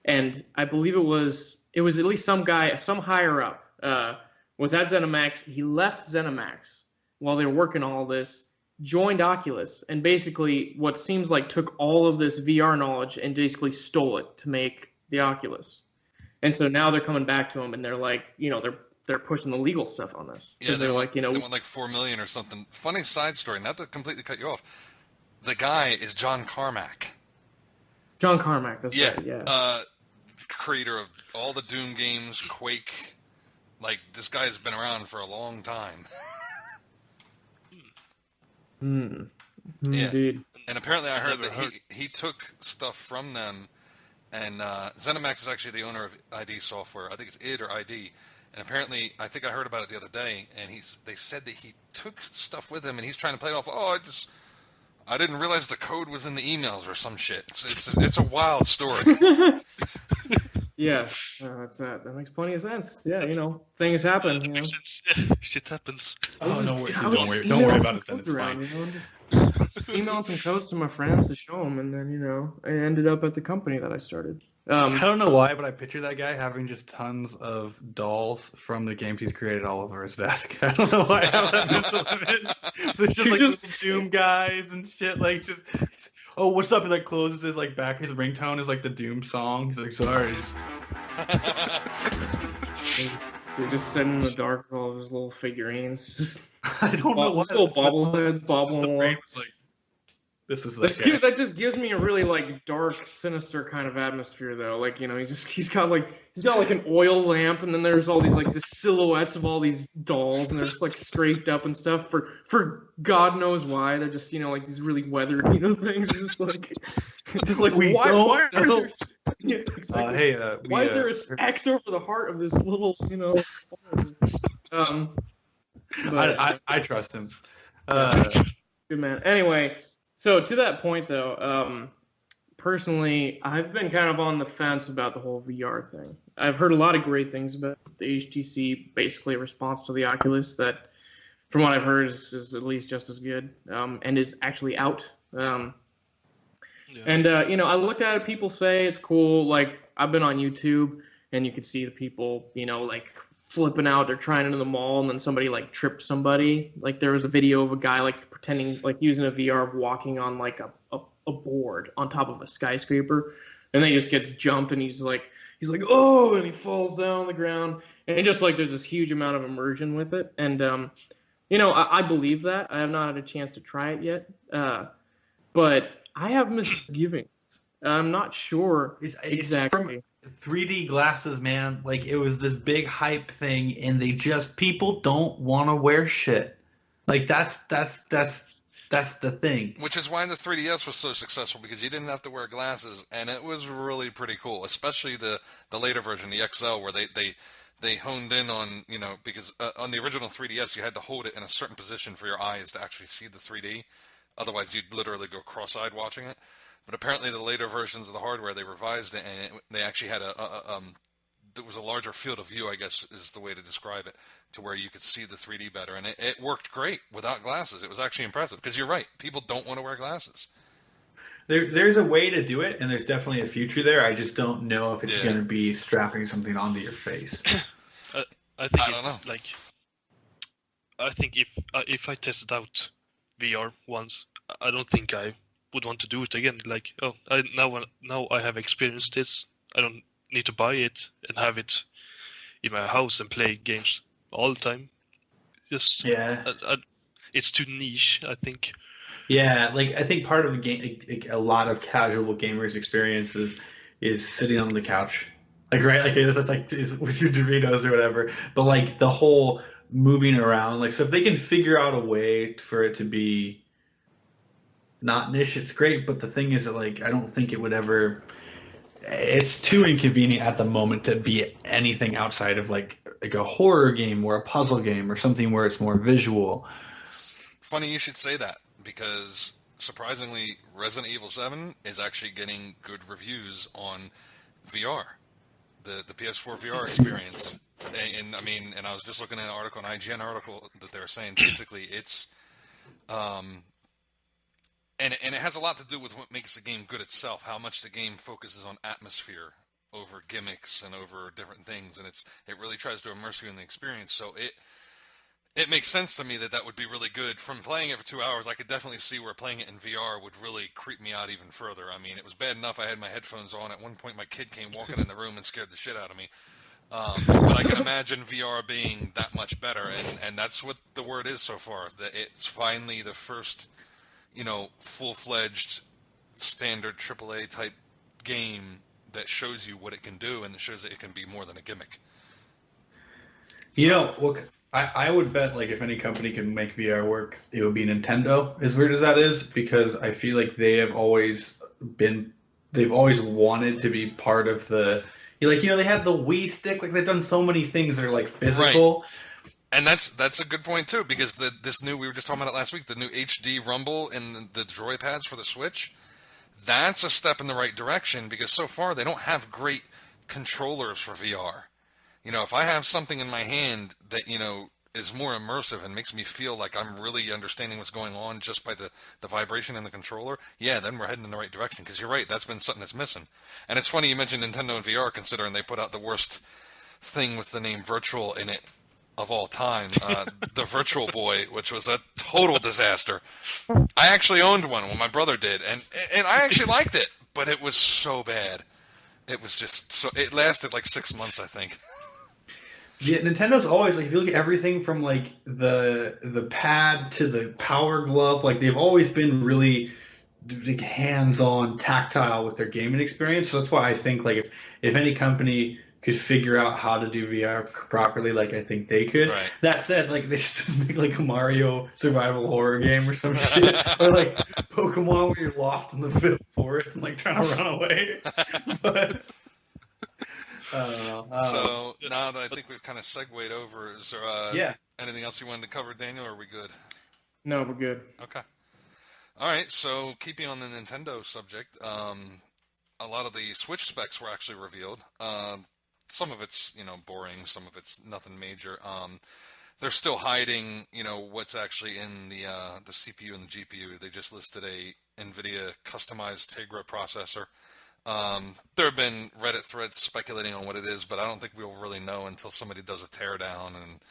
and I believe it was at least some guy, some higher up, was at ZeniMax. He left ZeniMax while they were working all this, joined Oculus, and basically what seems like took all of this VR knowledge and basically stole it to make the Oculus. And so now they're coming back to him, and they're like, they're pushing the legal stuff on this. Yeah, they're like, they want like $4 million or something. Funny side story, not to completely cut you off. The guy is John Carmack. John Carmack, that's right, yeah. Creator of all the Doom games, Quake. Like, this guy has been around for a long time. Yeah. Indeed. And apparently I heard that he took stuff from them, and ZeniMax is actually the owner of ID Software. I think it's id or ID. And apparently, I think I heard about it the other day, and they said that he took stuff with him, and he's trying to play it off. I didn't realize the code was in the emails or some shit. It's a wild story. Yeah, that makes plenty of sense. Yeah, things happen. That makes sense. Yeah, shit happens. Oh, no, don't worry about it then. It's fine. Just emailing some codes to my friends to show them, and then, I ended up at the company that I started. I don't know why, but I picture that guy having just tons of dolls from the games he's created all over his desk. I don't know why I have that mental image. There's just little Doom guys and shit, like just, oh, what's up? He like closes his like back. His ringtone is like the Doom song. He's like, sorry. They're just sitting in the dark with all of his little figurines. Just I don't know what. Little bobbleheads bobbling along. This is that just gives me a really like dark, sinister kind of atmosphere though. Like, he's got like an oil lamp, and then there's all these like the silhouettes of all these dolls, and they're just like scraped up and stuff for God knows why. They're just like these really weathered things. Just like why are there, yeah, exactly. Why is there a X over the heart of this little but, I trust him. Good man. Anyway. So to that point, though, personally, I've been kind of on the fence about the whole VR thing. I've heard a lot of great things about the HTC, basically a response to the Oculus that, from what I've heard, is at least just as good and is actually out. And, I looked at it, people say it's cool. Like, I've been on YouTube, and you could see the people, like, flipping out. They're trying it in the mall, and then somebody like tripped somebody. Like there was a video of a guy like pretending, like using a VR of walking on like a board on top of a skyscraper, and then he just gets jumped, and he's like oh, and he falls down on the ground, and just like there's this huge amount of immersion with it. And I believe that. I have not had a chance to try it yet, but I have misgivings. I'm not sure exactly. 3D glasses, man, like it was this big hype thing, and people don't want to wear shit. Like that's the thing. Which is why the 3DS was so successful, because you didn't have to wear glasses, and it was really pretty cool. Especially the later version, the XL, where they honed in on because on the original 3DS you had to hold it in a certain position for your eyes to actually see the 3D. Otherwise, you'd literally go cross-eyed watching it. But apparently the later versions of the hardware, they revised it, and they actually had there was a larger field of view, I guess is the way to describe it, to where you could see the 3D better. And it worked great without glasses. It was actually impressive, because you're right. People don't want to wear glasses. There's a way to do it, and there's definitely a future there. I just don't know if it's going to be strapping something onto your face. I don't know. Like, I think if I tested out VR once, I don't think I would want to do it again. Like, now I have experienced this. I don't need to buy it and have it in my house and play games all the time. Just it's too niche, I think. Yeah, like I think part of a lot of casual gamers' experiences is sitting on the couch, like right, like that's like with your Doritos or whatever. But like the whole moving around, like so if they can figure out a way for it to be not niche, it's great. But the thing is that like I don't think it would ever. It's too inconvenient at the moment to be anything outside of like a horror game or a puzzle game or something where it's more visual. It's funny you should say that, because surprisingly, Resident Evil 7 is actually getting good reviews on VR, the PS4 VR experience. And I mean, and I was just looking at an article, an IGN article, that they were saying basically it's, and it has a lot to do with what makes the game good itself, how much the game focuses on atmosphere over gimmicks and over different things, and it really tries to immerse you in the experience. So it makes sense to me that would be really good. From playing it for 2 hours, I could definitely see where playing it in VR would really creep me out even further. I mean, it was bad enough I had my headphones on. At one point, my kid came walking in the room and scared the shit out of me. But I can imagine VR being that much better, and that's what the word is so far, that it's finally the first, full-fledged standard AAA type game that shows you what it can do and that shows that it can be more than a gimmick. I would bet if any company can make VR work, it would be Nintendo, as weird as that is, because I feel like they've always wanted to be part of the, they had the Wii stick, they've done so many things that are physical. Right. And that's a good point too, because we were just talking about it last week, the new HD Rumble and the Droid pads for the Switch, that's a step in the right direction, because so far they don't have great controllers for VR. If I have something in my hand that, is more immersive and makes me feel like I'm really understanding what's going on just by the vibration in the controller, yeah, then we're heading in the right direction, because you're right, that's been something that's missing. And it's funny you mentioned Nintendo and VR, considering they put out the worst thing with the name Virtual in it of all time, the Virtual Boy, which was a total disaster. I actually owned one when my brother did, and I actually liked it, but it was so bad. It was just it lasted 6 months, I think. Yeah, Nintendo's always if you look at everything from the pad to the Power Glove, they've always been really hands-on, tactile with their gaming experience. So that's why I think if any company could figure out how to do VR properly, I think they could. Right. That said, they should just make a Mario survival horror game or some shit, or Pokemon where you're lost in the forest and trying to run away. But. So now that I think we've kind of segued over, is there anything else you wanted to cover, Daniel, or are we good? No, we're good. Okay. All right, so keeping on the Nintendo subject, a lot of the Switch specs were actually revealed. Some of it's, boring, some of it's nothing major. They're still hiding, what's actually in the CPU and the GPU. They just listed a NVIDIA customized Tegra processor. There have been Reddit threads speculating on what it is, but I don't think we'll really know until somebody does a teardown, and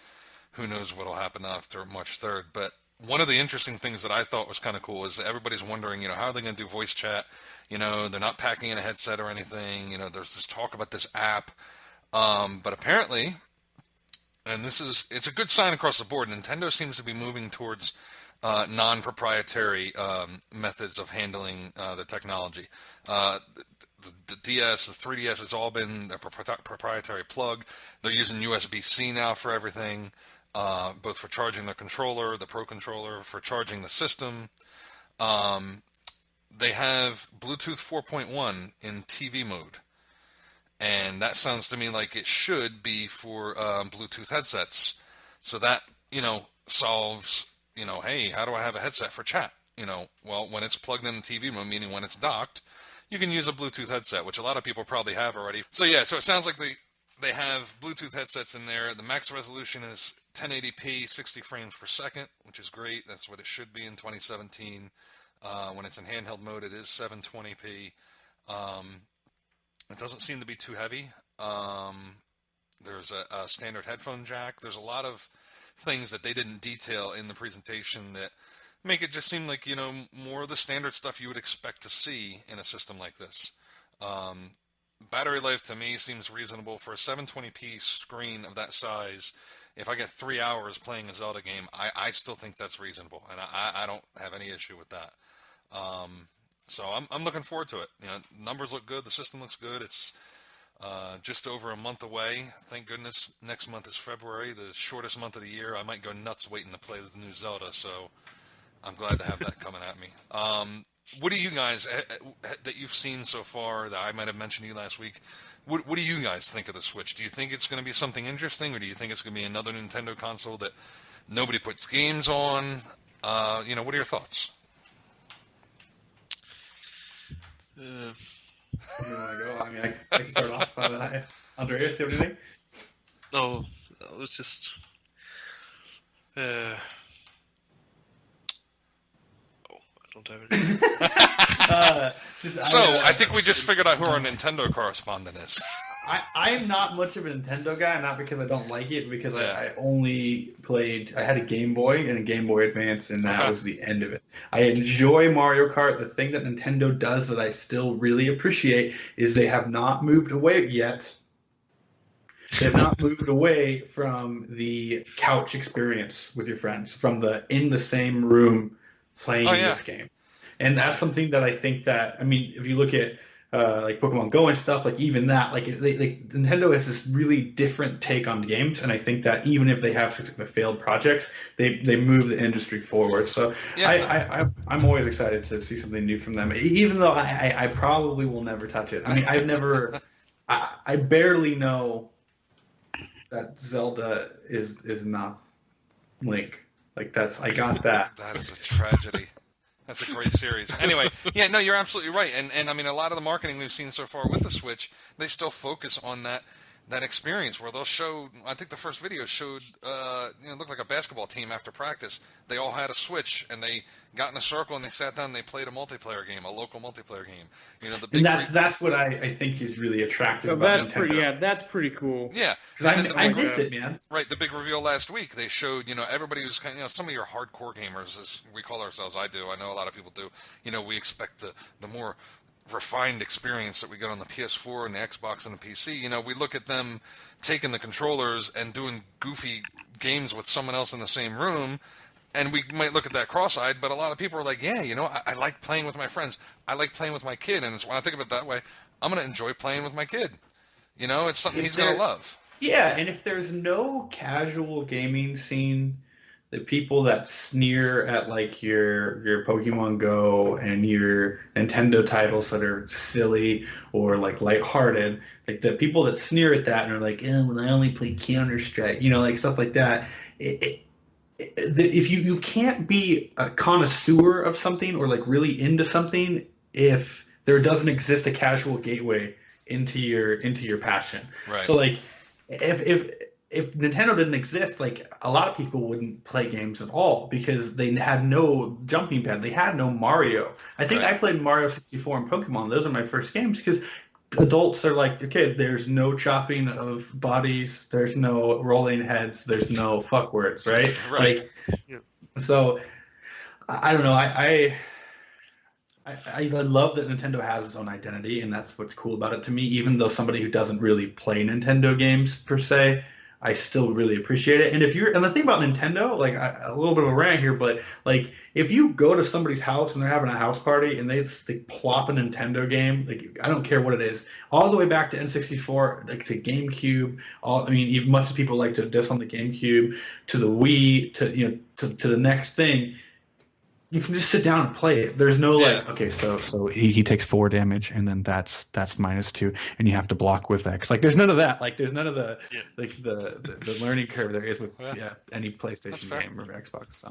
who knows what will happen after March 3rd. But one of the interesting things that I thought was kind of cool is everybody's wondering, how are they going to do voice chat? They're not packing in a headset or anything. There's this talk about this app. But apparently, and it's a good sign across the board, Nintendo seems to be moving towards non-proprietary methods of handling the technology. The DS, the 3DS, it's all been a proprietary plug. They're using USB-C now for everything, both for charging the controller, the Pro Controller, for charging the system. They have Bluetooth 4.1 in TV mode. And that sounds to me like it should be for Bluetooth headsets. So that, solves, hey, how do I have a headset for chat? Well, when it's plugged in the TV mode, meaning when it's docked, you can use a Bluetooth headset, which a lot of people probably have already. So yeah, so it sounds like they have Bluetooth headsets in there. The max resolution is 1080p, 60 frames per second, which is great. That's what it should be in 2017. When it's in handheld mode, it is 720p. It doesn't seem to be too heavy. There's a standard headphone jack. There's a lot of things that they didn't detail in the presentation that make it just seem like, more of the standard stuff you would expect to see in a system like this. Battery life to me seems reasonable for a 720p screen of that size. If I get 3 hours playing a Zelda game, I still think that's reasonable, and I don't have any issue with that. So I'm looking forward to it. Numbers look good. The system looks good. It's just over a month away. Thank goodness next month is February, the shortest month of the year. I might go nuts waiting to play the new Zelda, so I'm glad to have that coming at me. What do you guys, that you've seen so far, that I might have mentioned to you last week, what do you guys think of the Switch? Do you think it's going to be something interesting, or do you think it's going to be another Nintendo console that nobody puts games on? What are your thoughts? You want to go? I mean, I can start off. Andreas, do you have anything? No, it's just. I don't have anything. I think we just figured out who our Nintendo correspondent is. I'm not much of a Nintendo guy, not because I don't like it, because Yeah. I only played. I had a Game Boy and a Game Boy Advance, and that Okay. was the end of it. I enjoy Mario Kart. The thing that Nintendo does that I still really appreciate is they have not moved away yet. They have not moved away from the couch experience with your friends, from the in the same room playing Oh, yeah. this game. And that's something that I think that, I mean, if you look at like Pokemon Go and stuff, like even that, like Nintendo has this really different take on games, and I think that even if they have failed projects, they move the industry forward. So Yeah. I'm always excited to see something new from them, even though I probably will never touch it. I mean, I've never, I barely know that Zelda is not Link. Like I got that. That is a tragedy. That's a great series. Anyway, yeah, no, you're absolutely right. And I mean, a lot of the marketing we've seen so far with the Switch, they still focus on that experience where they'll show. I think the first video showed, it looked like a basketball team after practice. They all had a Switch and they got in a circle and they sat down and they played a multiplayer game, a local multiplayer game. The big and that's what I think is really attractive So about that's Nintendo. pretty. Yeah, that's pretty cool. Yeah, Because I missed it, man. Right, the big reveal last week, they showed, everybody was kind of, some of your hardcore gamers, as we call ourselves, I do, I know a lot of people do, we expect the more refined experience that we get on the PS4 and the Xbox and the PC. We look at them taking the controllers and doing goofy games with someone else in the same room, and we might look at that cross-eyed, but a lot of people are like, yeah, I like playing with my friends. I like playing with my kid, and it's, when I think of it that way, I'm going to enjoy playing with my kid. It's something he's going to love. Yeah, and if there's no casual gaming scene, the people that sneer at like your Pokemon Go and your Nintendo titles that are silly or like lighthearted, like the people that sneer at that and are like, when I only play Counter-Strike, like stuff like that. If you can't be a connoisseur of something or like really into something if there doesn't exist a casual gateway into your passion. Right. So like if Nintendo didn't exist, like a lot of people wouldn't play games at all because they had no jumping pad. They had no Mario. I think I played Mario 64 and Pokemon. Those are my first games because adults are like, okay, there's no chopping of bodies, there's no rolling heads, there's no fuck words, right? Right. So I don't know. I love that Nintendo has its own identity, and that's what's cool about it to me. Even though somebody who doesn't really play Nintendo games per se, I still really appreciate it. And the thing about Nintendo, like a little bit of a rant here, but like if you go to somebody's house and they're having a house party and they plop a Nintendo game, like I don't care what it is, all the way back to N64, like to GameCube, even much as people like to diss on the GameCube, to the Wii, to the next thing. You can just sit down and play it. There's no okay, so he takes 4 damage and then that's -2 and you have to block with X. Like there's none of that. Like there's none of the the learning curve there is with any PlayStation game or Xbox.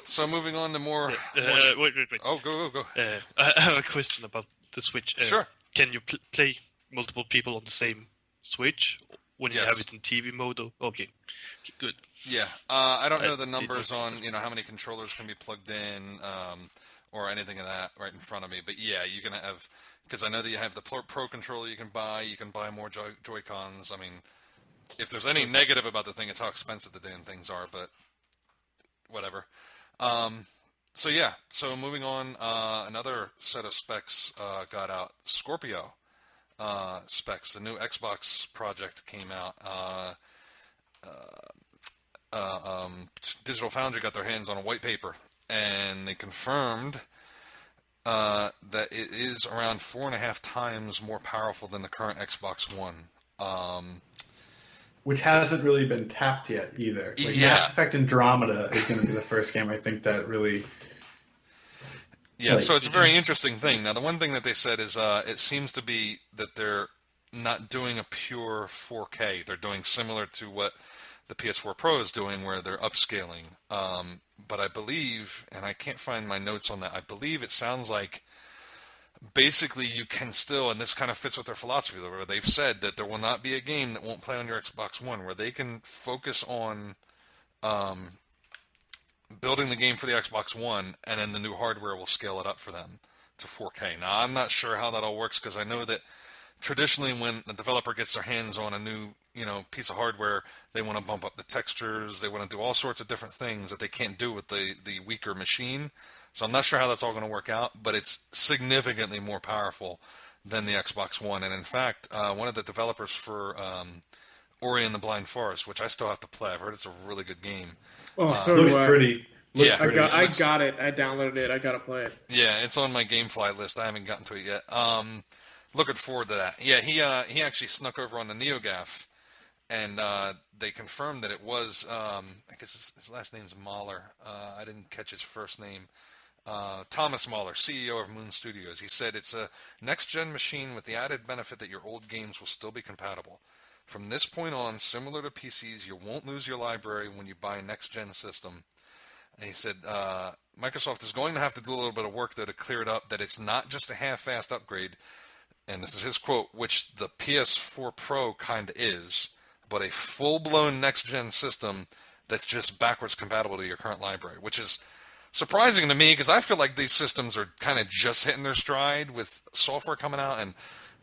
So moving on to more. Wait. Oh, go. I have a question about the Switch. Sure. Can you play multiple people on the same Switch when you have it in TV mode? Okay, good. Yeah, I don't know the numbers on how many controllers can be plugged in or anything of that right in front of me. But yeah, you're gonna have, because I know that you have the Pro controller you can buy more Joy-Cons. I mean, if there's any negative about the thing, it's how expensive the damn things are. But whatever. So moving on, another set of specs got out. Scorpio specs. The new Xbox project came out. Digital Foundry got their hands on a white paper, and they confirmed that it is around 4.5 times more powerful than the current Xbox One. Which hasn't really been tapped yet either. Mass Effect Andromeda is going to be the first game I think that really. Yeah, so it's a very interesting thing. Now, the one thing that they said is it seems to be that they're not doing a pure 4K. They're doing similar to what the PS4 Pro is doing, where they're upscaling. But I believe, and I can't find my notes on that, I believe it sounds like basically you can still, and this kind of fits with their philosophy, where they've said that there will not be a game that won't play on your Xbox One, where they can focus on building the game for the Xbox One, and then the new hardware will scale it up for them to 4K. Now, I'm not sure how that all works, because I know that traditionally when a developer gets their hands on a new, piece of hardware, they want to bump up the textures, they want to do all sorts of different things that they can't do with the weaker machine. So I'm not sure how that's all going to work out, but it's significantly more powerful than the Xbox One. And in fact, one of the developers for Ori and the Blind Forest, which I still have to play, I've heard it's a really good game. Oh, so looks do I. pretty. Yeah, I got it. I downloaded it. I gotta play it. Yeah, it's on my GameFly list. I haven't gotten to it yet. Looking forward to that. Yeah, he actually snuck over on the NeoGAF, and they confirmed that it was. I guess his last name's Mahler. I didn't catch his first name. Thomas Mahler, CEO of Moon Studios. He said it's a next-gen machine with the added benefit that your old games will still be compatible. From this point on, similar to PCs, you won't lose your library when you buy a next-gen system. And he said Microsoft is going to have to do a little bit of work, though, to clear it up, that it's not just a half-assed upgrade, and this is his quote, which the PS4 Pro kind of is, but a full-blown next-gen system that's just backwards compatible to your current library, which is surprising to me because I feel like these systems are kind of just hitting their stride with software coming out, and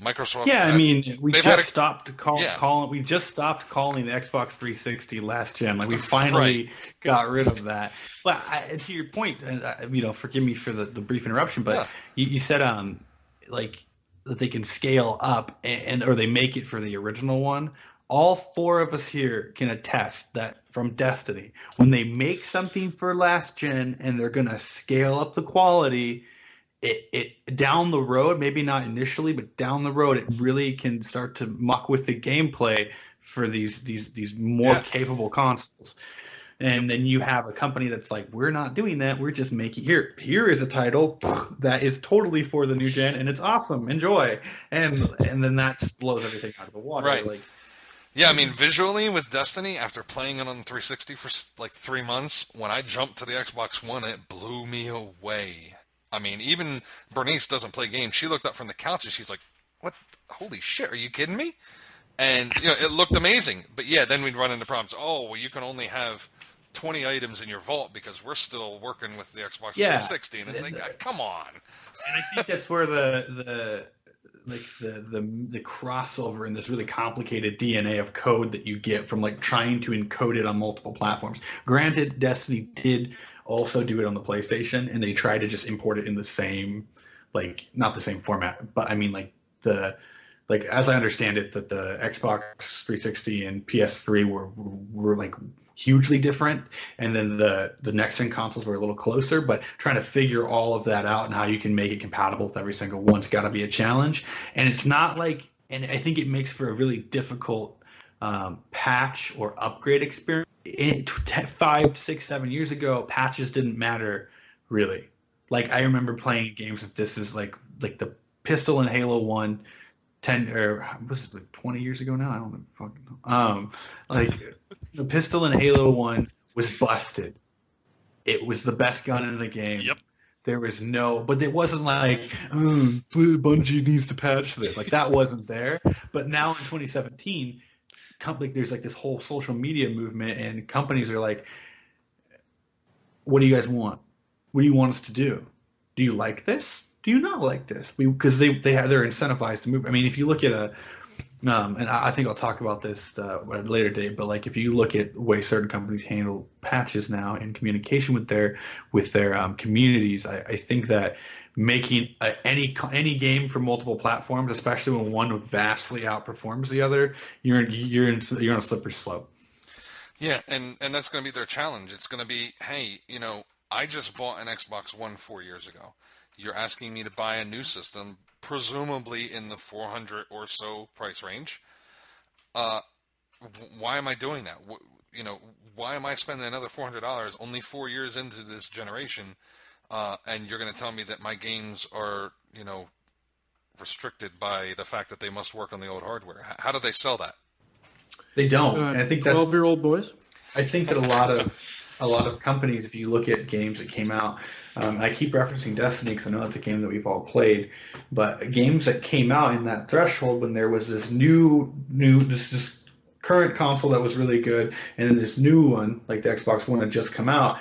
Microsoft. Yeah, I mean, we just stopped calling the Xbox 360 last gen. Like we finally got rid of that. But to your point, forgive me for the brief interruption, but you said like that they can scale up or they make it for the original one. All four of us here can attest that from Destiny, when they make something for last gen and they're gonna scale up the quality. It down the road, maybe not initially, but down the road, it really can start to muck with the gameplay for these more capable consoles. And then you have a company that's like, we're not doing that. We're just making here is a title that is totally for the new gen, and it's awesome. Enjoy. And then that just blows everything out of the water. Right. Like, yeah, I mean, visually with Destiny, after playing it on the 360 for like 3 months, when I jumped to the Xbox One, it blew me away. I mean, even Bernice doesn't play games. She looked up from the couch and she's like, "What? Holy shit! Are you kidding me?" And it looked amazing. But yeah, then we'd run into problems. Oh, well, you can only have 20 items in your vault because we're still working with the Xbox 360, and it's like, come on. And I think that's where the crossover and this really complicated DNA of code that you get from like trying to encode it on multiple platforms. Granted, Destiny did also do it on the PlayStation, and they tried to just import it in the same, like not the same format, but I mean like as I understand it, that the Xbox 360 and PS3 were like hugely different, and then the next gen consoles were a little closer. But trying to figure all of that out and how you can make it compatible with every single one's got to be a challenge. And it's not like, and I think it makes for a really difficult patch or upgrade experience. 5, 6, 7 years ago, patches didn't matter really. Like I remember playing games that this is like the Pistol and Halo 1 10 or was it like 20 years ago now? I don't fucking know. Like the Pistol in Halo 1 was busted. It was the best gun in the game. Yep. There was but it wasn't like, oh, Bungie needs to patch this. Like that wasn't there. But now in 2017, there's like this whole social media movement, and companies are like, what do you guys want? What do you want us to do? Do you like this? Do you not like this? Because they're incentivized to move. I mean, if you look at and I think I'll talk about this at a later date, but like if you look at the way certain companies handle patches now and communication with their communities, I think that making any game for multiple platforms, especially when one vastly outperforms the other, you're on a slippery slope. Yeah, and that's going to be their challenge. It's going to be, hey, I just bought an Xbox One 4 years ago. You're asking me to buy a new system, presumably in the $400 or so price range. Why am I doing that? Why am I spending another $400 only 4 years into this generation? And you're going to tell me that my games are, restricted by the fact that they must work on the old hardware. How do they sell that? They don't. And I think that's 12-year-old boys. I think that a lot of companies, if you look at games that came out, I keep referencing Destiny because I know that's a game that we've all played, but games that came out in that threshold when there was this this current console that was really good, and then this new one like the Xbox One had just come out.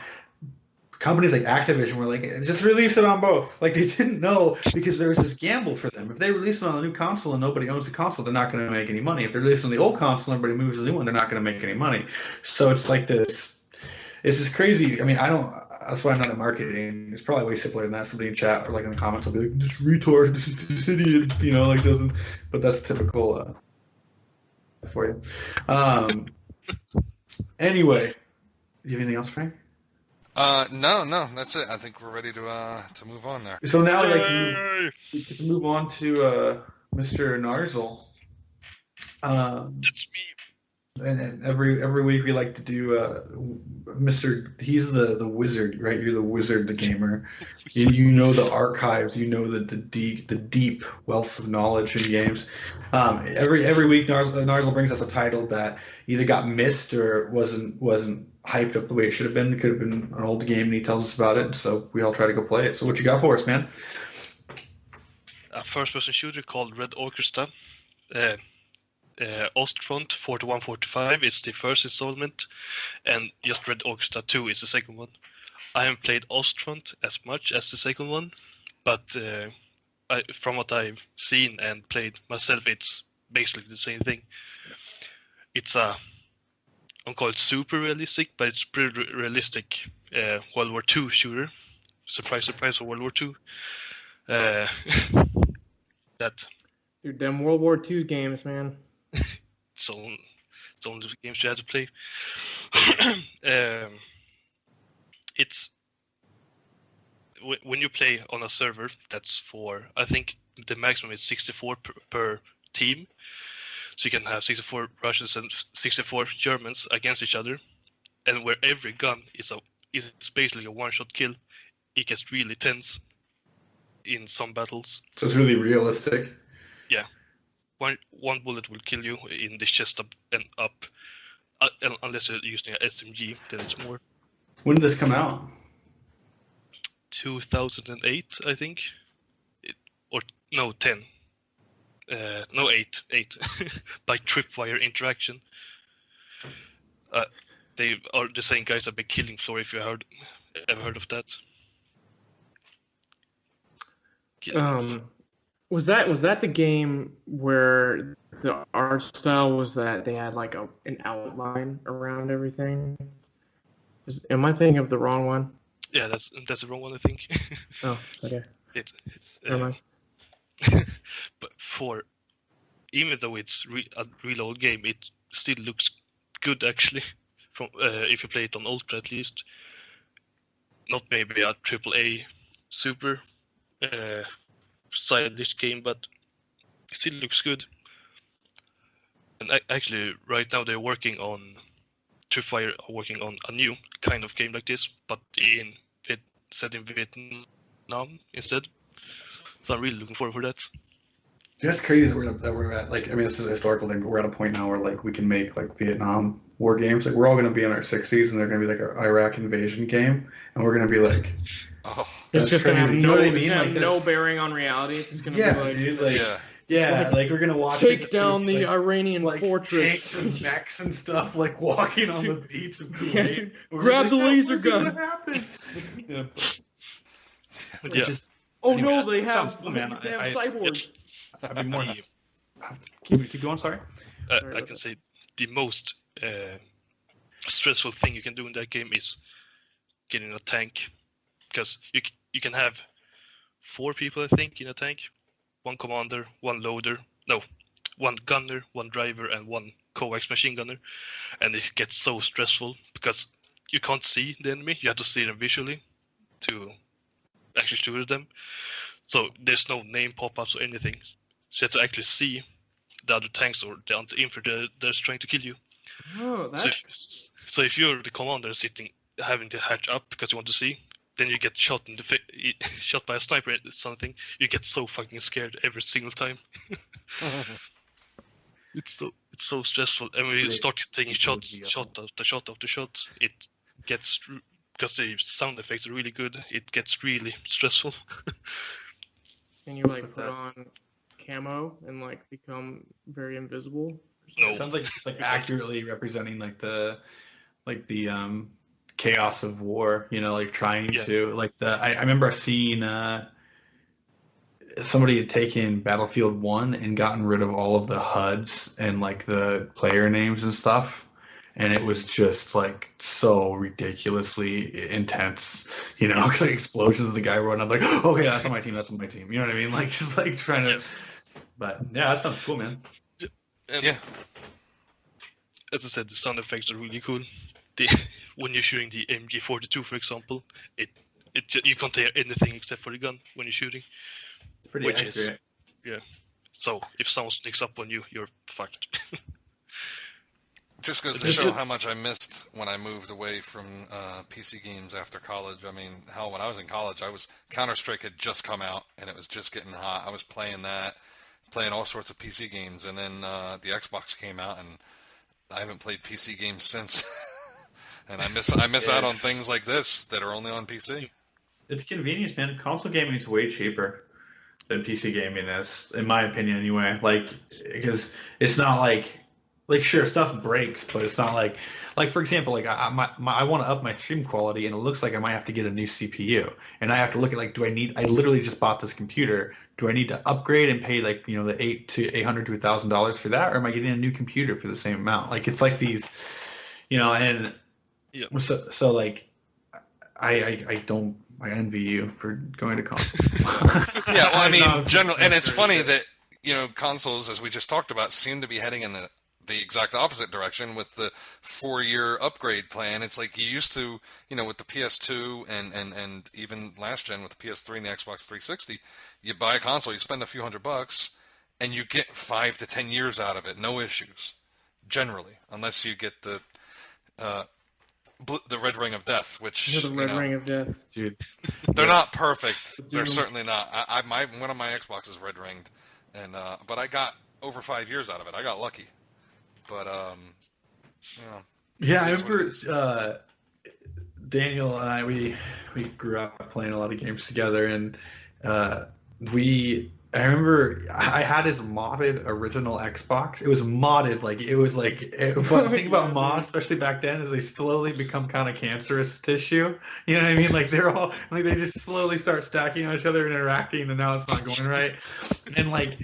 companies like Activision were like, just release it on both. Like they didn't know because there was this gamble for them. If they release it on a new console and nobody owns the console, they're not going to make any money. If they release it on the old console and everybody moves to the new one, they're not going to make any money. So it's like this. It's just crazy. I mean, I don't. That's why I'm not in marketing. It's probably way simpler than that. Somebody in chat or like in the comments will be like, "This retard, this idiot," like doesn't. But that's typical for you. Anyway, do you have anything else, Frank? No, that's it. I think we're ready to move on there. So now I'd like to move on to Mr. Narzel. That's me. And every week we like to do Mr. He's the wizard, right? You're the wizard, the gamer. You know the archives. You know the deep wealth of knowledge in games. Every week Narzel brings us a title that either got missed or wasn't hyped up the way it should have been. It could have been an old game, and he tells us about it. So we all try to go play it. So what you got for us, man? A first-person shooter called Red Orchestra. Ostfront 4145 is the first installment, and just Red Orchestra 2 is the second one. I haven't played Ostfront as much as the second one, but from what I've seen and played myself, it's basically the same thing. It's I don't call it super realistic, but it's pretty realistic World War II shooter. Surprise, surprise for World War II. That. Dude, them World War II games, man. It's only the games you have to play. It's when you play on a server that's for, I think the maximum is 64 per team. So you can have 64 Russians and 64 Germans against each other, and where every gun is basically a one-shot kill. It gets really tense in some battles. So it's really realistic. Yeah. One bullet will kill you in the chest and up, unless you're using an SMG, then it's more. When did this come out? 2008, I think. 10. No, 8. By Tripwire Interaction. They are the same guys that make Killing Floor, if you ever heard of that. Was that the game where the art style was that they had like an outline around everything? Am I thinking of the wrong one? Yeah, that's the wrong one, I think. Oh, okay. Never mind. But even though it's a real old game, it still looks good actually. From if you play it on Ultra at least, not maybe a AAA super stylish game, but it still looks good. And actually, right now they're working on Tripwire are working on a new kind of game like this, but set in Vietnam instead. So I'm really looking forward for that. That's crazy that we're at, like, I mean, this is a historical thing, but we're at a point now where, like, we can make, like, Vietnam war games. Like, we're all going to be in our 60s, and they're going to be, like, an Iraq invasion game, and we're going to be, like... Oh, it's just going to have, no bearing on reality. It's just going to be, like... Dude, like... Yeah, like, we're going to watch... Take down the Iranian fortress. Tanks and mechs and stuff, like, walking on the beach of Kuwait. Grab the laser gun. What's going to happen? No, they have cyborgs. I'd be more... Keep going, sorry. I can say the most stressful thing you can do in that game is getting a tank, because you can have 4 people, I think, in a tank. 1 commander, 1 loader, 1 gunner, 1 driver, and 1 coax machine gunner. And it gets so stressful because you can't see the enemy. You have to see them visually to actually shoot at them. So there's no name pop-ups or anything. So you have to actually see the other tanks or the infantry that's trying to kill you. Oh, that's... So if you're the commander having to hatch up because you want to see, then you get shot shot by a sniper or something. You get so fucking scared every single time. It's so stressful. And when you start taking shot after shot, it gets, because the sound effects are really good, it gets really stressful. Can you like put on camo and like become very invisible? No. It sounds like it's like accurately representing like the chaos of war, like trying to like I remember seeing somebody had taken Battlefield 1 and gotten rid of all of the HUDs and like the player names and stuff. And it was just like so ridiculously intense, because like explosions, the guy running, I'm like, okay, that's on my team, that's on my team. You know what I mean? Like just like trying to, but yeah, that sounds cool, man. And as I said, the sound effects are really cool. When you're shooting the MG42, for example, you can't hear anything except for the gun when you're shooting. Pretty accurate. So if someone sneaks up on you, you're fucked. Just goes to show how much I missed when I moved away from PC games after college. I mean, hell, when I was in college, Counter-Strike had just come out, and it was just getting hot. I was playing that, playing all sorts of PC games, and then the Xbox came out, and I haven't played PC games since. And I miss out on things like this that are only on PC. It's convenience, man. Console gaming is way cheaper than PC gaming is, in my opinion, anyway. Like, because it's not like sure, stuff breaks, but it's not like for example, like I want to up my stream quality, and it looks like I might have to get a new CPU, and I have to look at like, I literally just bought this computer. Do I need to upgrade and pay like the $800 to $1,000 for that, or am I getting a new computer for the same amount? Like it's like these, and so like I envy you for going to console. Yeah, well, I mean, general, and it's funny that consoles, as we just talked about, seem to be heading in the exact opposite direction with the 4-year upgrade plan. It's like you used to, with the PS2 and even last gen with the PS3 and the Xbox 360, you buy a console, you spend a few $100, and you get 5 to 10 years out of it, no issues, generally, unless you get the Red Ring of Death, which the Red Ring of Death, dude. They're not perfect. They're certainly not. One of my Xboxes red ringed, and but I got over 5 years out of it. I got lucky, but yeah, I remember Daniel and I we grew up playing a lot of games together, and I remember I had his modded original Xbox. It was modded, but the thing about mods, especially back then, is they slowly become kind of cancerous tissue. You know what I mean? Like they're all like they just slowly start stacking on each other and interacting, and now it's not going right. And like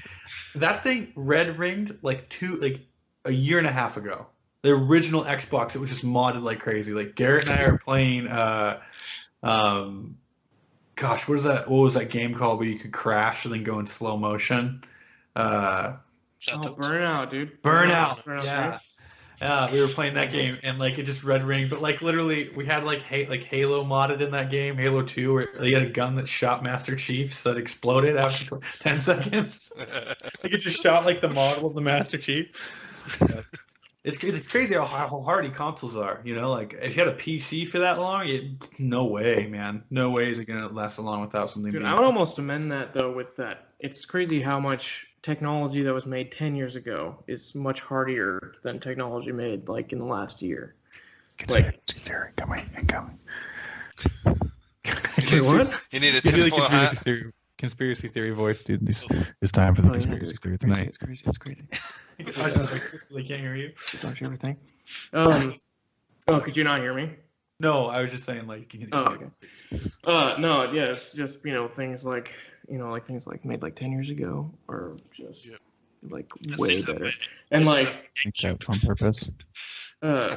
that thing red ringed a year and a half ago. The original Xbox, it was just modded like crazy. Like Garrett and I are playing gosh, what was that game called where you could crash and then go in slow motion? Burnout, dude. Burnout. Yeah. We were playing that game, and like it just red ringed, but like literally we had like Halo modded in that game, Halo 2, where they had a gun that shot Master Chiefs that exploded after 10 seconds. Like it just shot like the model of the Master Chief. Yeah. It's crazy how hardy consoles are, like if you had a PC for that long, no way, man. No way is it going to last long without something. Dude, I would almost amend that, though, with that. It's crazy how much technology that was made 10 years ago is much hardier than technology made, like, in the last year. Conspiracy theory coming. What? You need a tinfoil hat. Conspiracy theory voice, dude. It's time for the conspiracy theory tonight. It's crazy. I can't hear you. Don't you ever think? Could you not hear me? No, I was just saying, like. Okay. No, yeah, it's just things like things like made like 10 years ago, or just like way better, and like. I think that's on purpose. I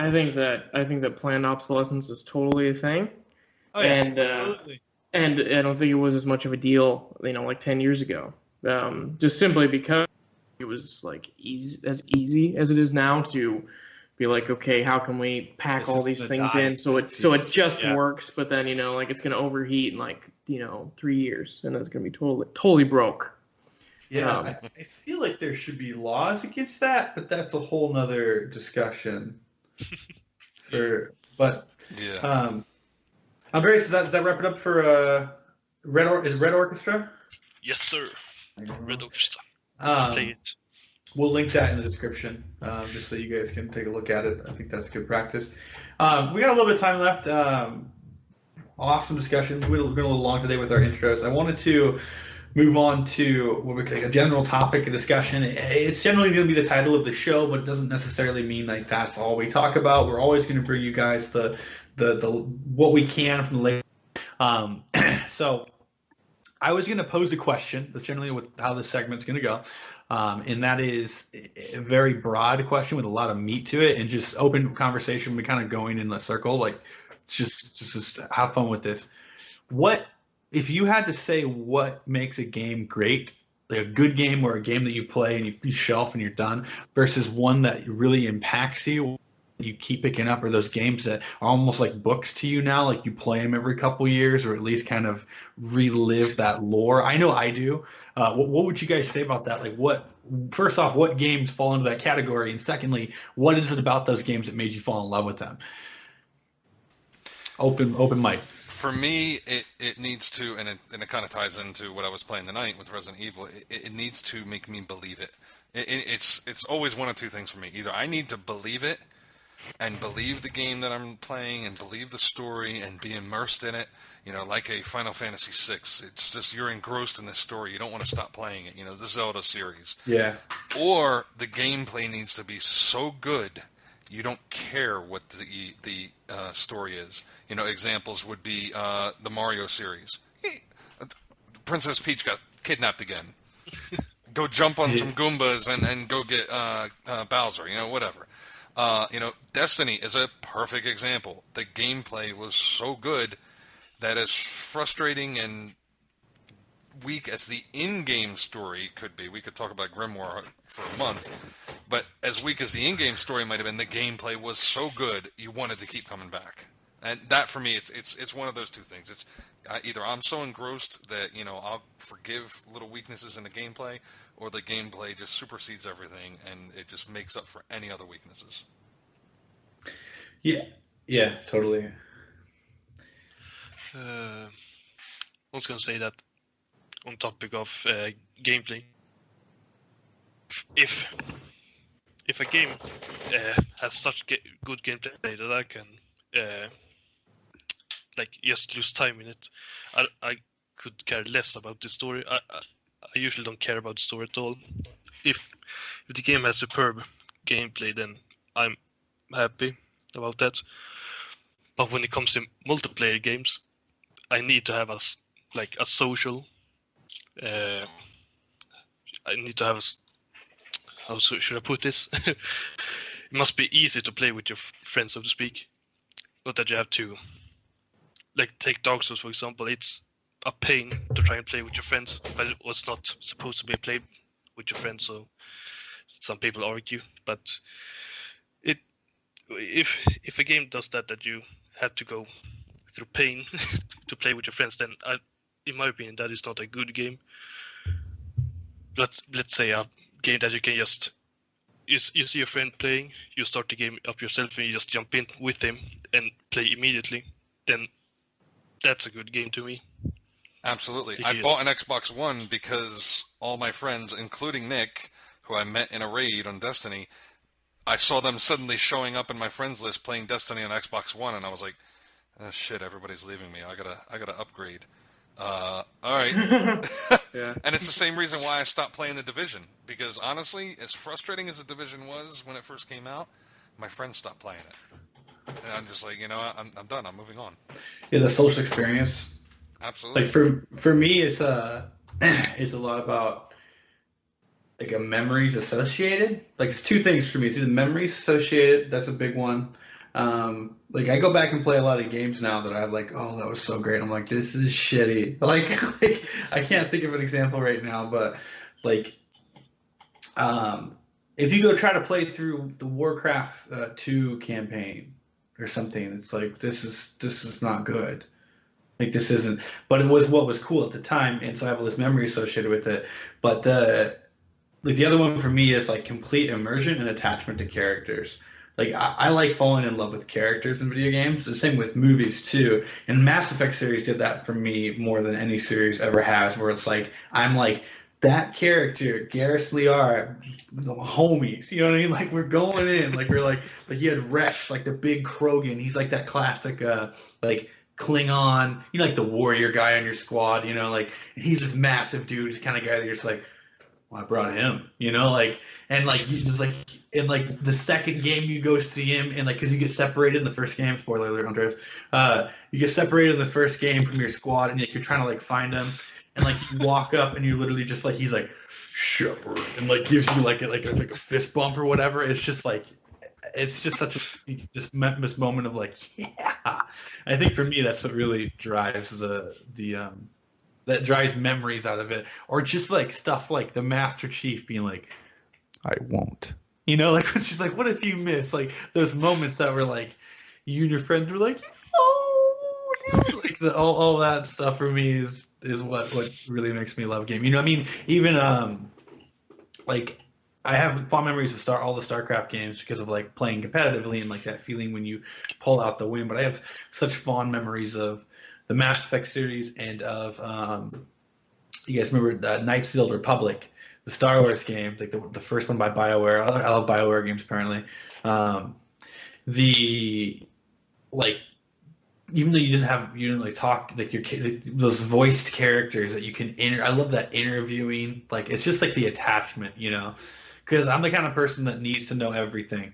think that planned obsolescence is totally a thing. Oh, yeah, and absolutely. And I don't think it was as much of a deal, like 10 years ago. Just simply because it was like easy as it is now to be like, okay, how can we pack all these things in so it just works, but then it's gonna overheat in 3 years, and it's gonna be totally broke. Yeah, I feel like there should be laws against that, but that's a whole nother discussion. I'm very. Does that wrap it up for Red Orchestra? Yes, sir. Red Orchestra. Play it. We'll link that in the description, just so you guys can take a look at it. I think that's good practice. We got a little bit of time left. Awesome discussion. We went a little long today with our intros. I wanted to move on to what we like a general topic of discussion. It's generally going to be the title of the show, but it doesn't necessarily mean like that's all we talk about. We're always going to bring you guys the what we can from the so I was going to pose a question. That's generally with how this segment's going to go. And that is a very broad question with a lot of meat to it and just open conversation. We're kind of going in a circle, like just have fun with this. What if you had to say what makes a game great, like a good game or a game that you play and you shelf and you're done, versus one that really impacts you? You keep picking up, or those games that are almost like books to you now, like you play them every couple years, or at least kind of relive that lore. I know I do. What would you guys say about that? Like, first off, what games fall into that category, and secondly, what is it about those games that made you fall in love with them? Open mic. For me, it needs to, and it kind of ties into what I was playing tonight with Resident Evil. It needs to make me believe it. It's always one of two things for me. Either I need to believe it and believe the game that I'm playing and believe the story and be immersed in it, like a Final Fantasy VI. It's just you're engrossed in this story. You don't want to stop playing it, the Zelda series. Yeah. Or the gameplay needs to be so good you don't care what the story is. Examples would be the Mario series. Princess Peach got kidnapped again. Go jump on some Goombas and go get Bowser, whatever. Destiny is a perfect example. The gameplay was so good that as frustrating and weak as the in-game story could be, we could talk about Grimoire for a month, but as weak as the in-game story might have been, the gameplay was so good you wanted to keep coming back. And that for me, it's one of those two things. It's either I'm so engrossed that I'll forgive little weaknesses in the gameplay, or the gameplay just supersedes everything and it just makes up for any other weaknesses. Yeah, totally. I was gonna say that on topic of gameplay, if a game has such good gameplay that I can just lose time in it, I could care less about the story. I usually don't care about the story at all. If the game has superb gameplay, then I'm happy about that. But when it comes to multiplayer games, I need to have a social. I need to have how should I put this? It must be easy to play with your friends, so to speak. Not that you have to, take Dark Souls for example. It's a pain to try and play with your friends, but it was not supposed to be played with your friends, so some people argue. But if a game does that you have to go through pain to play with your friends, then in my opinion, that is not a good game. Let's say a game that you can just you see your friend playing, you start the game up yourself, and you just jump in with him and play immediately. Then that's a good game to me. Absolutely. I bought an Xbox One because all my friends, including Nick, who I met in a raid on Destiny, I saw them suddenly showing up in my friends list playing Destiny on Xbox One, and I was like, oh, shit, everybody's leaving me. I gotta upgrade. All right. Yeah. And it's the same reason why I stopped playing The Division, because honestly, as frustrating as The Division was when it first came out, my friends stopped playing it. And I'm just like, I'm done. I'm moving on. Yeah, the social experience. Absolutely. Like for me, it's a lot about a memories associated. It's two things for me. It's either memories associated. That's a big one. I go back and play a lot of games now that I'm like, oh, that was so great. I'm like, this is shitty. I can't think of an example right now, but if you go try to play through the Warcraft 2 campaign or something, it's like, this is not good. This isn't, but it was what was cool at the time, and so I have all this memory associated with it. But the other one for me is complete immersion and attachment to characters. I like falling in love with characters in video games. The same with movies too. And Mass Effect series did that for me more than any series ever has, where it's I'm that character, Garrus Liar, the homies. You know what I mean? We're going in. We're he had Rex, the big Krogan. He's that classic Klingon, like the warrior guy on your squad, like he's this massive dude, he's the kind of guy that you're just like, well, I brought him, and like you just like in like the second game you go see him, and like because you get separated in the first game, spoiler alert, Andreas, you get separated in the first game from your squad, and like you're trying to like find him, and like you walk up and you literally just like he's like Shepard, and like gives you like a fist bump or whatever. It's just like. It's just such a just this moment of like, yeah. I think for me that's what really drives that drives memories out of it, or just like stuff like the Master Chief being like, I won't. like when she's like, what if you miss like those moments that were like, you and your friends were like, oh, dude. Like all that stuff for me is what really makes me love game. Even like. I have fond memories of all the StarCraft games because of like playing competitively and like that feeling when you pull out the win. But I have such fond memories of the Mass Effect series and of you guys remember Knights of the Old Republic, the Star Wars game, like the first one by BioWare. I love BioWare games apparently. The like even though you didn't like talk like those voiced characters that you can I love that interviewing. Like it's just like the attachment, Because I'm the kind of person that needs to know everything.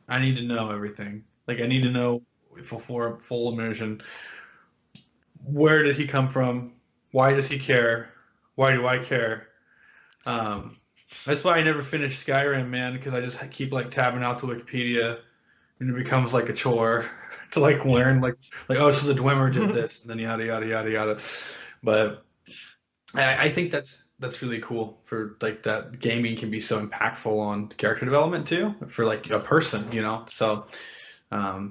I need to know everything. Like I need to know for full immersion. Where did he come from? Why does he care? Why do I care? That's why I never finished Skyrim, man. Because I just keep like tabbing out to Wikipedia, and it becomes like a chore to like learn like oh, so the Dwemer did this, and then yada yada yada yada. But I think that's really cool for like that gaming can be so impactful on character development too for like a person, So I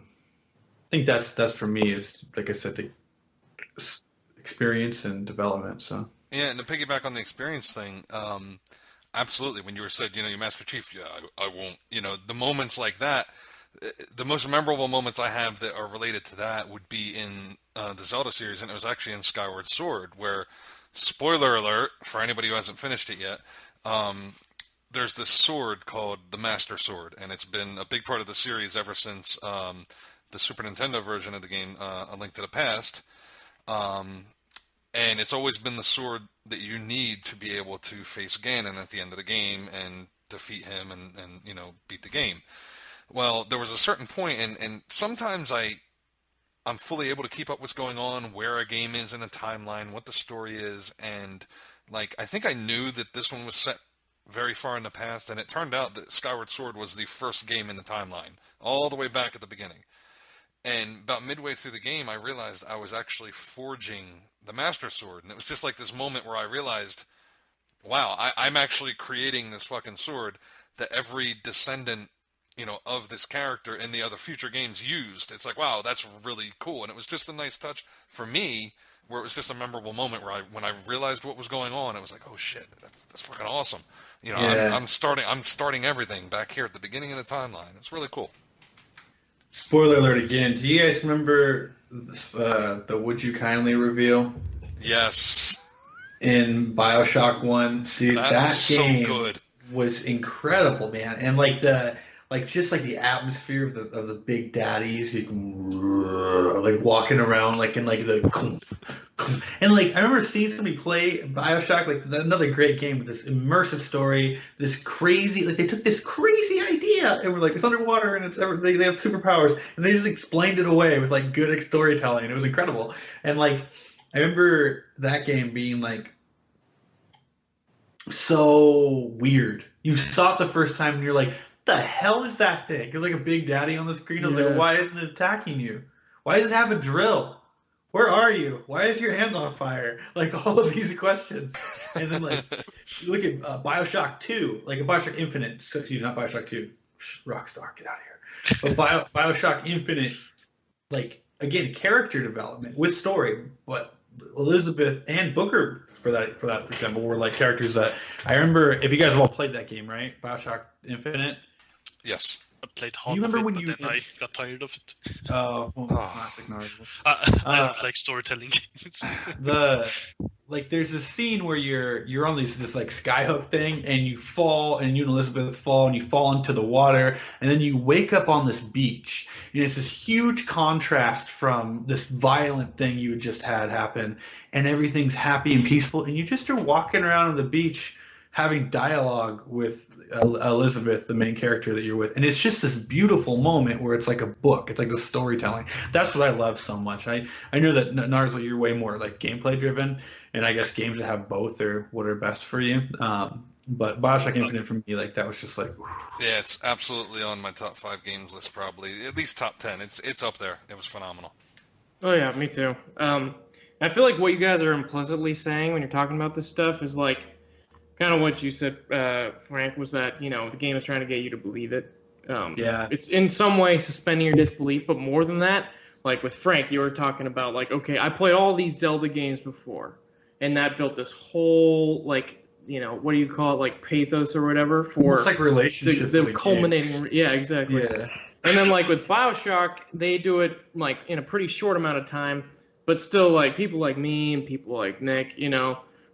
think that's for me is like I said the experience and development. So yeah, and to piggyback on the experience thing, absolutely. When you were said, your Master Chief, yeah, I won't. The moments like that, the most memorable moments I have that are related to that would be in the Zelda series, and it was actually in Skyward Sword where. Spoiler alert for anybody who hasn't finished it yet. There's this sword called the Master Sword, and it's been a big part of the series ever since the Super Nintendo version of the game, A Link to the Past. And it's always been the sword that you need to be able to face Ganon at the end of the game and defeat him and beat the game. Well, there was a certain point, and sometimes I'm fully able to keep up what's going on, where a game is in a timeline, what the story is, and like I think I knew that this one was set very far in the past, and it turned out that Skyward Sword was the first game in the timeline, all the way back at the beginning. And about midway through the game, I realized I was actually forging the Master Sword, and it was just like this moment where I realized, wow, I'm actually creating this fucking sword that every descendant of this character in the other future games used. It's like, wow, that's really cool. And it was just a nice touch for me where it was just a memorable moment where when I realized what was going on, I was like, oh shit, that's fucking awesome. Yeah. I'm starting everything back here at the beginning of the timeline. It's really cool. Spoiler alert again. Do you guys remember the Would You Kindly reveal? Yes. In BioShock 1? Dude, that game so good. Was incredible, man. And like just like the atmosphere of the big daddies, like walking around like in like the and like I remember seeing somebody play BioShock, like another great game with this immersive story, this crazy like they took this crazy idea and we're like it's underwater and they have superpowers and they just explained it away with like good storytelling and it was incredible. And like I remember that game being like so weird. You saw it the first time and you're like, the hell is that thing? It's like a big daddy on the screen. I was like, why isn't it attacking you? Why does it have a drill? Where are you? Why is your hand on fire? Like all of these questions. And then like you look at BioShock 2, like a BioShock Infinite. Excuse me, not BioShock 2. Rockstar, get out of here. But BioShock Infinite, like again, character development with story. But Elizabeth and Booker for example, were like characters that I remember. If you guys have all played that game, right? BioShock Infinite. Yes. I played half you remember of it, when but you then I got tired of it. Classic Naruto. I don't like storytelling games. like there's a scene where you're on this like skyhook thing and you fall and you and Elizabeth fall and you fall into the water and then you wake up on this beach and it's this huge contrast from this violent thing you had just had happen and everything's happy and peaceful and you just are walking around on the beach having dialogue with Elizabeth, the main character that you're with, and it's just this beautiful moment where it's like a book. It's like the storytelling. That's what I love so much. I know that Narzal, you're way more like gameplay driven, and I guess games that have both are what are best for you. But BioShock Infinite for me, like that was just like. Yeah, it's absolutely on my top 5 games list, probably at least top 10. It's up there. It was phenomenal. Oh yeah, me too. I feel like what you guys are implicitly saying when you're talking about this stuff is like. Kind of what you said, Frank, was that, the game is trying to get you to believe it. Yeah. It's in some way suspending your disbelief, but more than that, like with Frank, you were talking about, like, okay, I played all these Zelda games before, and that built this whole, like, what do you call it, like pathos or whatever for it's like relationship. The culminating, yeah, exactly. Yeah. And then, like, with BioShock, they do it, like, in a pretty short amount of time, but still, like, people like me and people like Nick,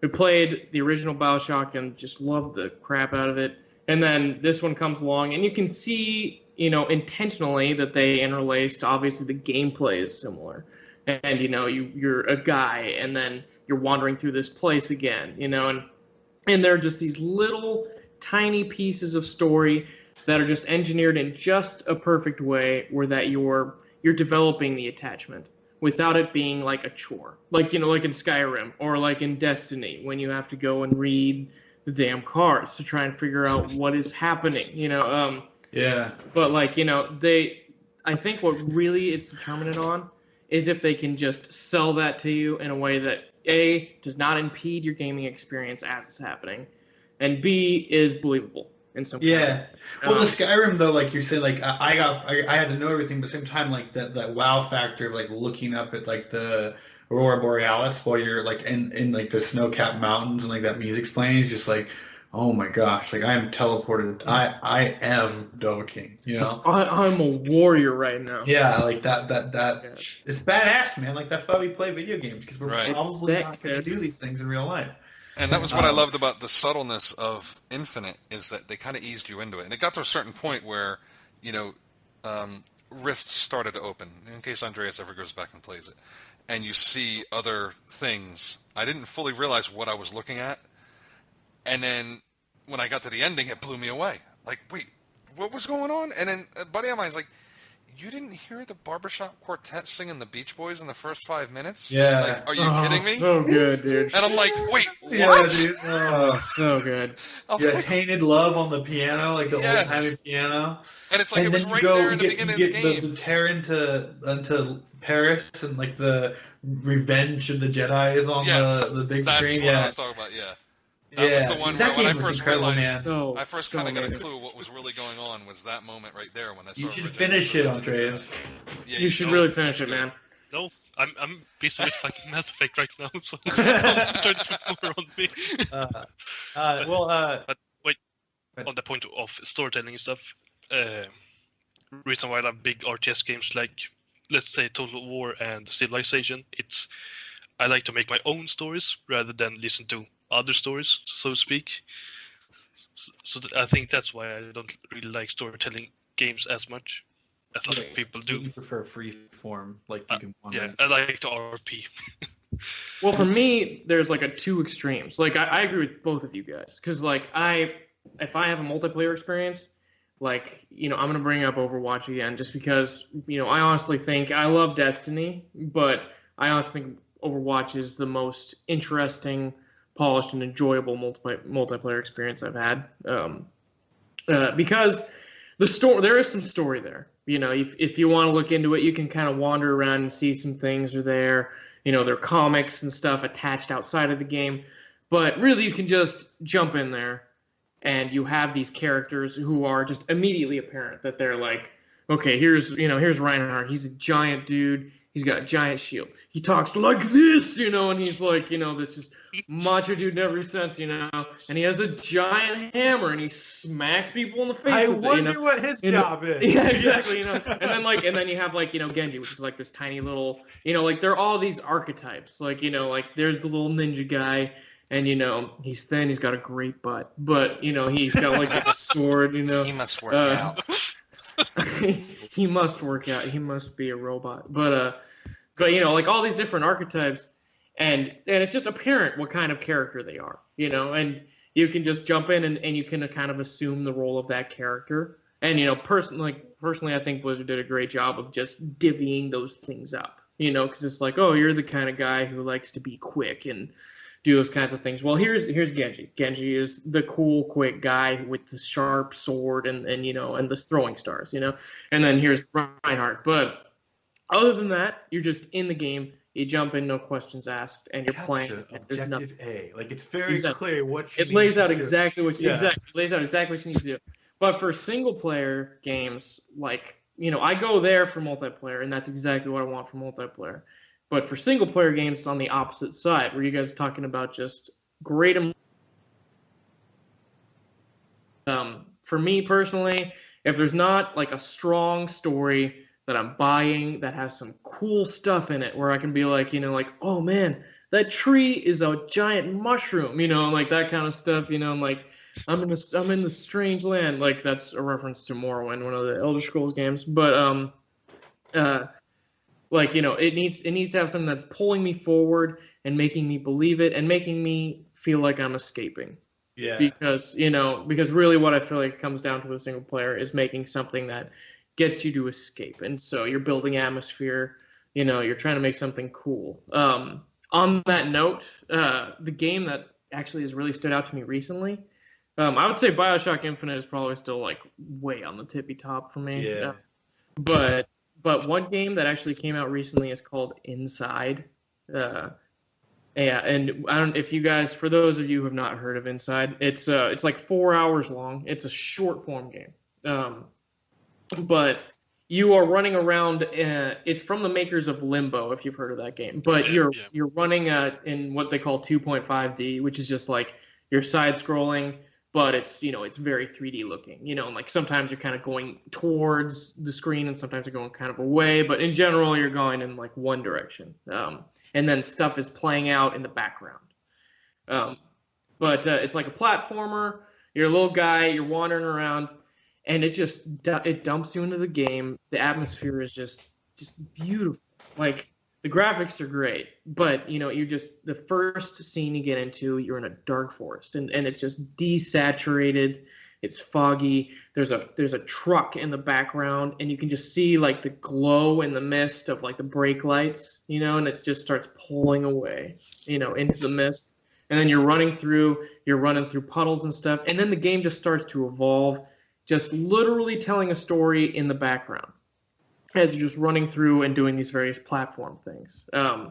we played the original BioShock and just loved the crap out of it. And then this one comes along, and you can see, intentionally that they interlaced. Obviously, the gameplay is similar. And, you're a guy, and then you're wandering through this place again, and there are just these little tiny pieces of story that are just engineered in just a perfect way where that you're developing the attachment. Without it being like a chore, like like in Skyrim or like in Destiny, when you have to go and read the damn cards to try and figure out what is happening, Yeah. But like I think what really it's determined on is if they can just sell that to you in a way that A, does not impede your gaming experience as it's happening, and B, is believable. Yeah. Well, the Skyrim though, like you're saying, like I had to know everything, but at the same time, like that wow factor of like looking up at like the Aurora Borealis while you're like in like the snow-capped mountains and like that music's playing is just like, oh my gosh, like I am teleported. I am Dovahkiin, I'm a warrior right now. Yeah, like that it's badass, man. Like that's why we play video games because we're probably not going to do these things in real life. And that was what I loved about the subtleness of Infinite, is that they kind of eased you into it. And it got to a certain point where, rifts started to open, in case Andreas ever goes back and plays it. And you see other things. I didn't fully realize what I was looking at. And then when I got to the ending, it blew me away. Like, wait, what was going on? And then a buddy of mine's like, you didn't hear the barbershop quartet singing the Beach Boys in the first 5 minutes? Yeah. Like, are you kidding me? So good, dude. And I'm like, wait, what? Yeah, dude. Oh, so good. Yeah, Tainted Love on the piano, like the old-timey piano. And it's like and it was then right you go, there in the you beginning get of the game. The tear into Paris and like the Revenge of the Jedi is on the big that's screen. What I was talking about, yeah. That was the one where when I first realized, I first kind of got a clue what was really going on was that moment right there when I saw. You should finish it, Andreas. Yeah, you should really finish it, man. No, I'm busy with fucking Mass Effect right now, so don't put more on me. But wait, on the point of storytelling and stuff, reason why I love big RTS games like, let's say, Total War and Civilization, I like to make my own stories rather than listen to other stories, so to speak. So I think that's why I don't really like storytelling games as much as other people do. You prefer free form, like you can wander. Yeah, I like the RP. Well, for me, there's like two extremes. Like I agree with both of you guys, because like if I have a multiplayer experience, like I'm gonna bring up Overwatch again, just because I honestly think I love Destiny, but I honestly think Overwatch is the most interesting, polished, and enjoyable multiplayer experience I've had. Because there is some story there. If you want to look into it, you can kind of wander around and see some things are there. There are comics and stuff attached outside of the game. But really, you can just jump in there, and you have these characters who are just immediately apparent that they're like, okay, here's Reinhardt. He's a giant dude. He's got a giant shield. He talks like this, and he's like, this just macho dude never sense, and he has a giant hammer and he smacks people in the face. I with wonder what his job is. Yeah, exactly. And then you have Genji, which is like this tiny little, they're all these archetypes. Like there's the little ninja guy, and he's thin, he's got a great butt, but he's got like a sword. He must work out. He must work out. He must be a robot. But all these different archetypes, and it's just apparent what kind of character they are, and you can just jump in and you can kind of assume the role of that character. And personally, I think Blizzard did a great job of just divvying those things up, because it's like, oh, you're the kind of guy who likes to be quick and do those kinds of things. Well, here's Genji. Genji is the cool, quick guy with the sharp sword and the throwing stars, And then here's Reinhardt. But other than that, you're just in the game. You jump in, no questions asked, and you're playing. Objective A. Like, it's very clear what you it lays out exactly what you lays out exactly what you need to do. But for single player games, I go there for multiplayer, and that's exactly what I want for multiplayer. But for single player games, it's on the opposite side, where you guys are talking about just great. For me personally, if there's not a strong story that I'm buying that has some cool stuff in it, where I can be oh man, that tree is a giant mushroom, that kind of stuff, I'm in the strange land, that's a reference to Morrowind, one of the Elder Scrolls games, but it needs to have something that's pulling me forward and making me believe it and making me feel like I'm escaping. Yeah. Because really what I feel like it comes down to a single player is making something that gets you to escape. And so you're building atmosphere, you're trying to make something cool. On that note, the game that actually has really stood out to me recently, I would say BioShock Infinite is probably still way on the tippy top for me. Yeah. But one game that actually came out recently is called Inside. And I don't if you guys, for those of you who have not heard of Inside, it's 4 hours long. It's a short form game. But you are running around. It's from the makers of Limbo, if you've heard of that game. But you're running in what they call 2.5D, which is just you're side scrolling. But it's very 3D looking, and sometimes you're kind of going towards the screen and sometimes you're going kind of away, but in general you're going in one direction, and then stuff is playing out in the background. But it's like a platformer. You're a little guy, you're wandering around, and it dumps you into the game. The atmosphere is just beautiful. The graphics are great, but the first scene you get into, you're in a dark forest, and it's just desaturated. It's foggy. There's a truck in the background, and you can just see the glow in the mist of the brake lights, and it just starts pulling away, into the mist. And then you're running through puddles and stuff, and then the game just starts to evolve, just literally telling a story in the background as you're just running through and doing these various platform things. I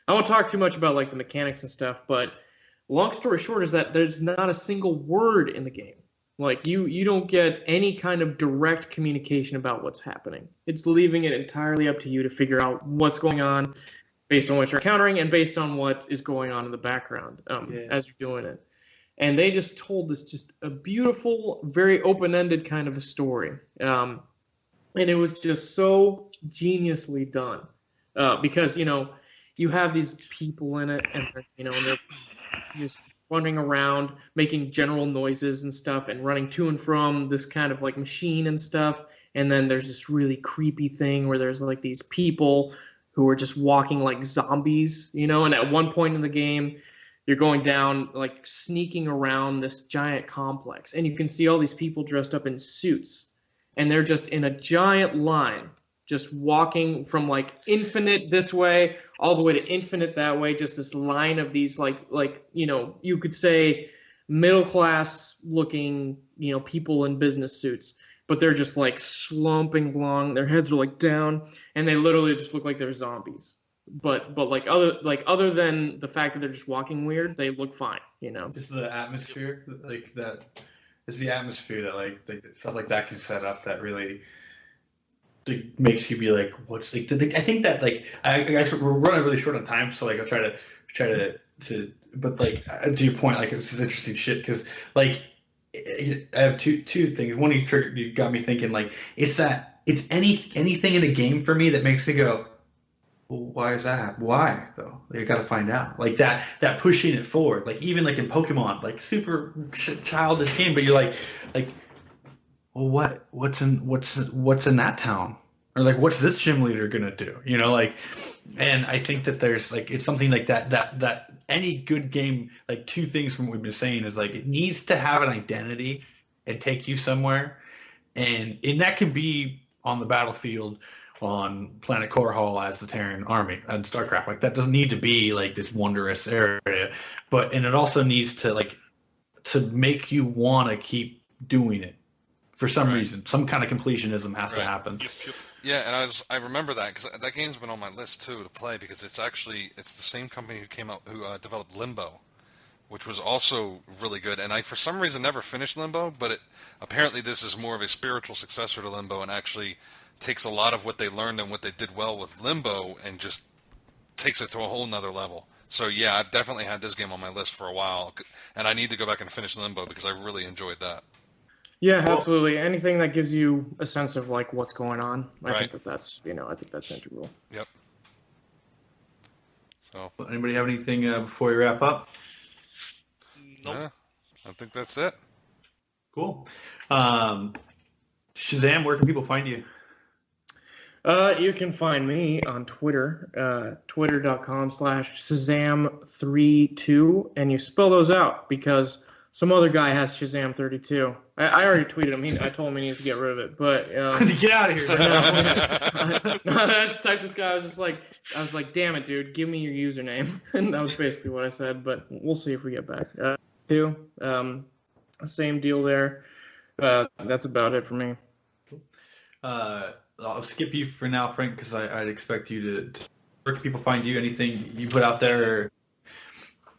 won't talk too much about the mechanics and stuff, but long story short is that there's not a single word in the game. You don't get any kind of direct communication about what's happening. It's leaving it entirely up to you to figure out what's going on based on what you're encountering and based on what is going on in the background as you're doing it. And they just told this just a beautiful, very open-ended kind of a story. And it was just so geniusly done because, you have these people in it and, they're just running around, making general noises and stuff and running to and from this kind of machine and stuff. And then there's this really creepy thing where there's these people who are just walking like zombies, and at one point in the game, you're going down, sneaking around this giant complex. And you can see all these people dressed up in suits. And they're just in a giant line, just walking from infinite this way all the way to infinite that way. Just this line of these you could say middle class looking people in business suits, but they're just slumping along. Their heads are down, and they literally just look like they're zombies. But other than the fact that they're just walking weird, they look fine. Just the atmosphere that. It's the atmosphere that stuff like that can set up that really it makes you be like, what's like? I think that like I guys we're running really short on time, so like I'll try to but like to your point, like this is interesting shit because like I have two things. One, you got me thinking like it's anything in a game for me that makes me go, well, why is that? Why though? Like, I got to find out. Like that pushing it forward. Like even like in Pokemon, like super childish game, but you're like, well, what's in that town? Or like, what's this gym leader gonna do? You know, like, and I think that there's like it's something like that any good game, like two things from what we've been saying is like it needs to have an identity and take you somewhere, and that can be on the battlefield on planet Korhal as the Terran army and StarCraft. Like that doesn't need to be like this wondrous area, and it also needs to like to make you want to keep doing it for some reason. Some kind of completionism has to happen. Yeah, and I remember that because that game's been on my list too to play because it's the same company who developed Limbo, which was also really good. And I for some reason never finished Limbo, but apparently this is more of a spiritual successor to Limbo and actually takes a lot of what they learned and what they did well with Limbo and just takes it to a whole nother level. So yeah, I've definitely had this game on my list for a while, and I need to go back and finish Limbo because I really enjoyed that. Yeah, absolutely. Anything that gives you a sense of like what's going on, I think that's integral. Yep. So, anybody have anything before we wrap up? Nope. Yeah, I think that's it. Cool. Shazam, where can people find you? You can find me on Twitter, twitter.com/Shazam32, and you spell those out because some other guy has Shazam32. I already tweeted him. I told him he needs to get rid of it, but get out of here. That's the type. This guy I was like, damn it, dude, give me your username, and that was basically what I said. But we'll see if we get back. Same deal there. That's about it for me. I'll skip you for now, Frank, because I'd expect you to. Where can people find you? Anything you put out there?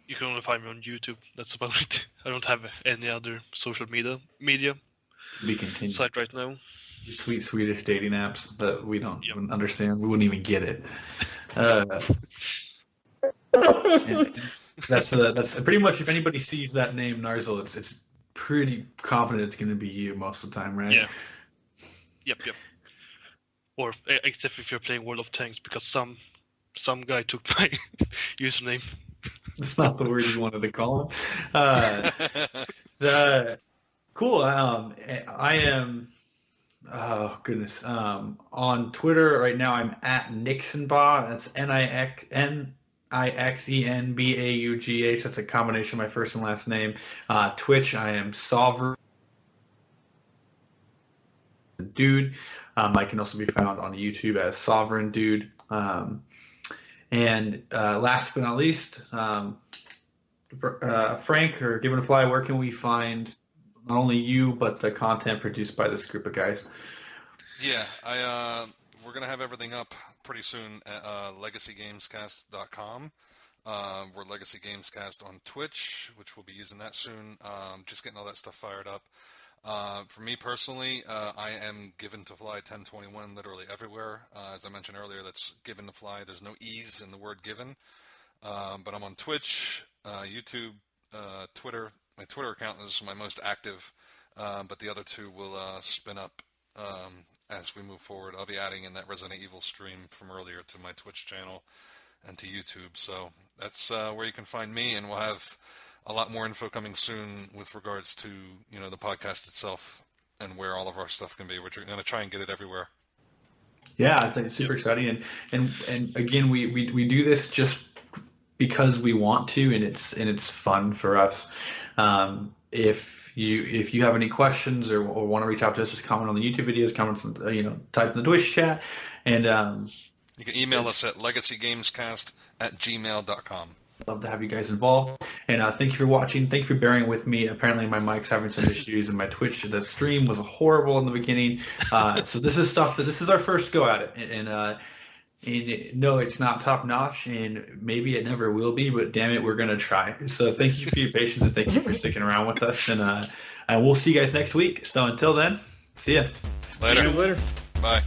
You can only find me on YouTube. That's about it. I don't have any other social media We continue. site right now. Sweet Swedish dating apps that we don't even understand. We wouldn't even get it. That's pretty much if anybody sees that name Narzel, it's pretty confident it's going to be you most of the time, right? Yeah. Yep. Or except if you're playing World of Tanks, because some guy took my username. It's not the word you wanted to call him. Cool. I am. Oh goodness. On Twitter right now, I'm at Nixonbaugh. That's NIXENBAUGH. That's a combination of my first and last name. Twitch, I am Sovereign Dude. I can also be found on YouTube as Sovereign Dude. And last but not least, Frank or Given a Fly, where can we find not only you but the content produced by this group of guys? Yeah, we're gonna have everything up pretty soon at LegacyGamesCast.com. We're Legacy Gamescast on Twitch, which we'll be using that soon. Just getting all that stuff fired up. For me personally, I am Given to Fly 1021 literally everywhere. As I mentioned earlier, that's Given to Fly. There's no E's in the word given. But I'm on Twitch, YouTube, Twitter. My Twitter account is my most active, but the other two will spin up as we move forward. I'll be adding in that Resident Evil stream from earlier to my Twitch channel and to YouTube. So that's where you can find me, and we'll have a lot more info coming soon with regards to the podcast itself and where all of our stuff can be. We're going to try and get it everywhere. Yeah, I think it's super exciting, and again, we do this just because we want to, and it's fun for us. If you have any questions or want to reach out to us, just comment on the YouTube videos, type in the Twitch chat, and you can email us at legacygamescast@gmail.com. Love to have you guys involved, and thank you for watching. Thank you for bearing with me. Apparently my mic's having some issues, and my Twitch, the stream was horrible in the beginning. So this is our first go at it, and no, it's not top notch, and maybe it never will be, but damn it, we're gonna try. So thank you for your patience, and thank you for sticking around with us, and we'll see you guys next week. So until then, see ya. Later. See you guys later. Bye.